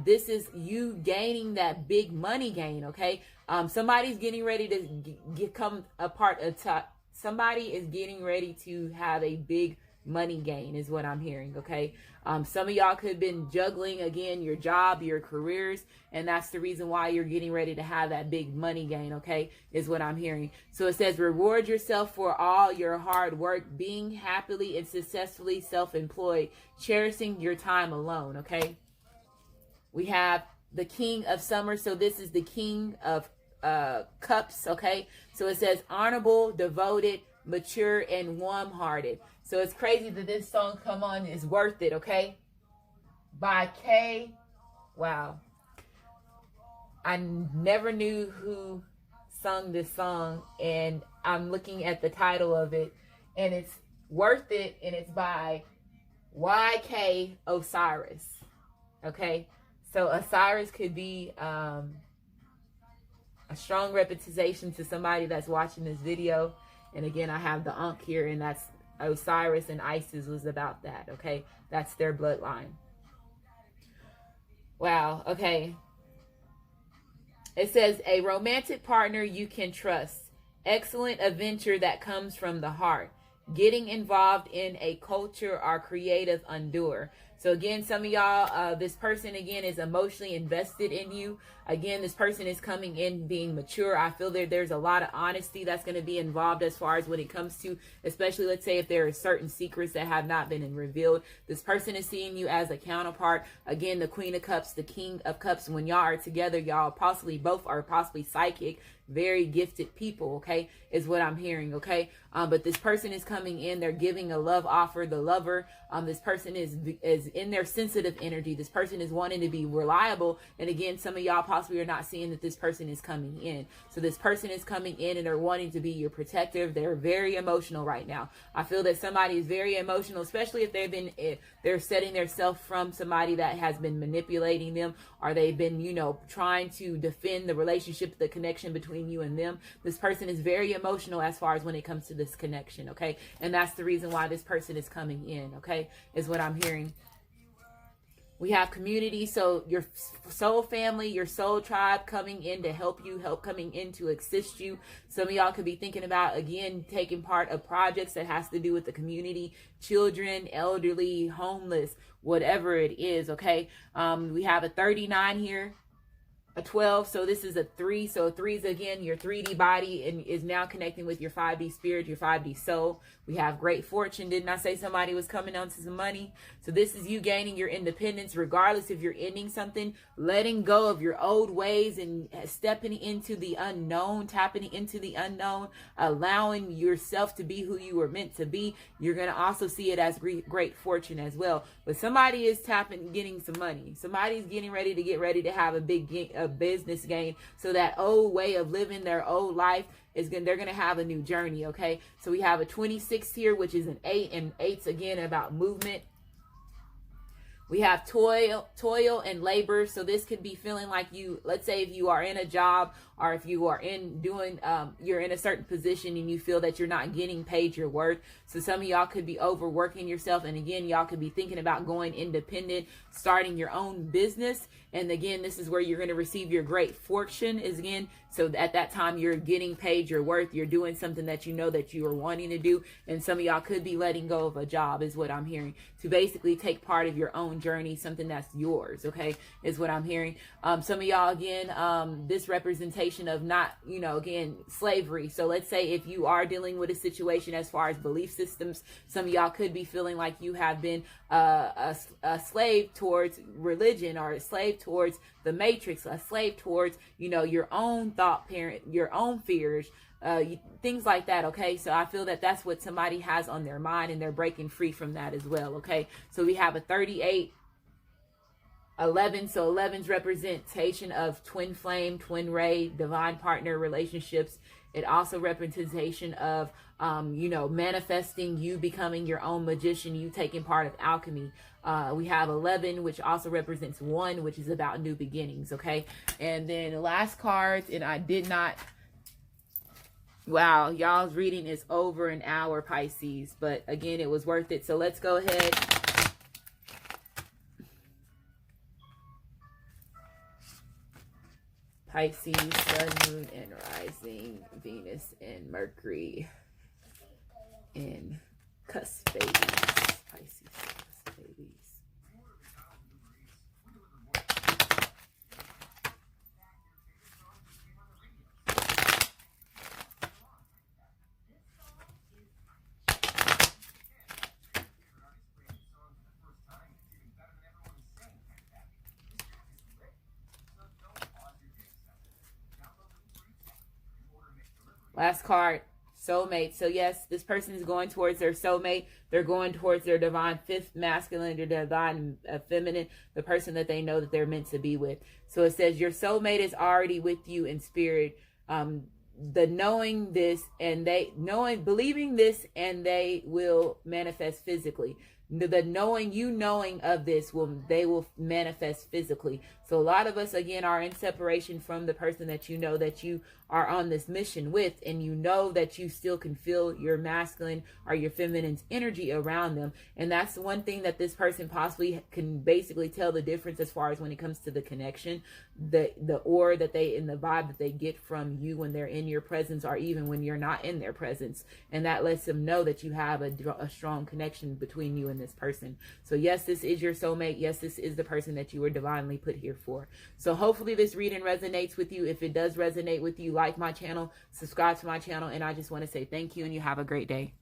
This is you gaining that big money gain. Okay. Somebody's getting ready to become a part of somebody is getting ready to have a big money gain is what I'm hearing, okay? Some of y'all could have been juggling, again, your job, your careers, and that's the reason why you're getting ready to have that big money gain, okay, is what I'm hearing. So it says, reward yourself for all your hard work, being happily and successfully self-employed, cherishing your time alone, okay? We have the King of Summer, so this is the King of Cups, okay? So it says, honorable, devoted, mature, and warm-hearted. So it's crazy that this song come on is worth it, okay? By K Wow. I never knew who sung this song, and I'm looking at the title of it, and it's Worth It, and it's by YK Osiris. Okay, so Osiris could be a strong representation to somebody that's watching this video. And again, I have the Ankh here, and that's Osiris and Isis was about that. Okay, that's their bloodline. Wow. Okay. It says a romantic partner you can trust. Excellent adventure that comes from the heart. Getting involved in a culture or creative endeavor. So again, some of y'all, this person again is emotionally invested in you. Again, this person is coming in being mature. I feel there's a lot of honesty that's going to be involved as far as when it comes to, especially let's say if there are certain secrets that have not been revealed. This person is seeing you as a counterpart. Again, the Queen of Cups, the King of Cups. When y'all are together, y'all possibly both are possibly psychic, very gifted people, okay, is what I'm hearing, okay? But this person is coming in, they're giving a love offer, the lover. This person is in their sensitive energy. This person is wanting to be reliable. And again, some of y'all possibly are not seeing that this person is coming in. So this person is coming in and they're wanting to be your protector. They're very emotional right now. I feel that somebody is very emotional, especially if they're setting themselves from somebody that has been manipulating them, or they've been, trying to defend the relationship, the connection between you and them. This person is very emotional as far as when it comes to this connection, okay? And that's the reason why this person is coming in, okay, is what I'm hearing. We have community, so your soul family, your soul tribe coming in to help you, coming in to assist you. Some of y'all could be thinking about, again, taking part of projects that has to do with the community, children, elderly, homeless, whatever it is, okay? We have a 39 here. A 12, so this is a 3. So 3 is again your 3D body and is now connecting with your 5D spirit, your 5D soul. We have great fortune. Didn't I say somebody was coming onto some money? So this is you gaining your independence, regardless if you're ending something, letting go of your old ways and stepping into the unknown, tapping into the unknown, allowing yourself to be who you were meant to be. You're going to also see it as great fortune as well. But somebody is getting some money. Somebody's getting ready to have a business gain. So that old way of living their old life they're going to have a new journey, okay? So we have a 26 here, which is an 8, and 8's again about movement. We have toil and labor. So this could be feeling like let's say if you are in a job, or if you are you're in a certain position and you feel that you're not getting paid your worth. So some of y'all could be overworking yourself. And again, y'all could be thinking about going independent, starting your own business. And again, this is where you're going to receive your great fortune So at that time, you're getting paid your worth. You're doing something that you know that you are wanting to do. And some of y'all could be letting go of a job, is what I'm hearing, to basically take part of your own journey, something that's yours, okay, is what I'm hearing. Some of y'all, again, this representation of not, again, slavery. So let's say if you are dealing with a situation as far as belief systems, some of y'all could be feeling like you have been a slave towards religion, or a slave towards the matrix, a slave towards, your own thought parent, your own fears, things like that, okay? So I feel that that's what somebody has on their mind, and they're breaking free from that as well, okay? So we have a 38, 11, so 11's representation of twin flame, twin ray, divine partner relationships. It also representation of, manifesting, you becoming your own magician, you taking part of alchemy. We have 11, which also represents 1, which is about new beginnings, okay? And then the last cards, and I did not, wow, y'all's reading is over an hour, Pisces, but again, it was worth it. So let's go ahead. Pisces, Sun, Moon, and Rising, Venus, and Mercury, and cusp babies. Pisces, cusp babies. Last card, Soulmate. So yes, this person is going towards their soulmate. They're going towards their divine fifth masculine, their divine feminine, the person that they know that they're meant to be with. So it says your soulmate is already with you in spirit. The knowing this and believing this, and they will manifest physically. The knowing of this they will manifest physically. So a lot of us, again, are in separation from the person that you know that you are on this mission with, and you know that you still can feel your masculine or your feminine's energy around them. And that's one thing that this person possibly can basically tell the difference as far as when it comes to the connection, the aura that they, and the vibe that they get from you when they're in your presence, or even when you're not in their presence. And that lets them know that you have a strong connection between you and this person. So yes, this is your soulmate. Yes, this is the person that you were divinely put here for. So hopefully this reading resonates with you. If it does resonate with you, like my channel, subscribe to my channel, and I just want to say thank you, and you have a great day.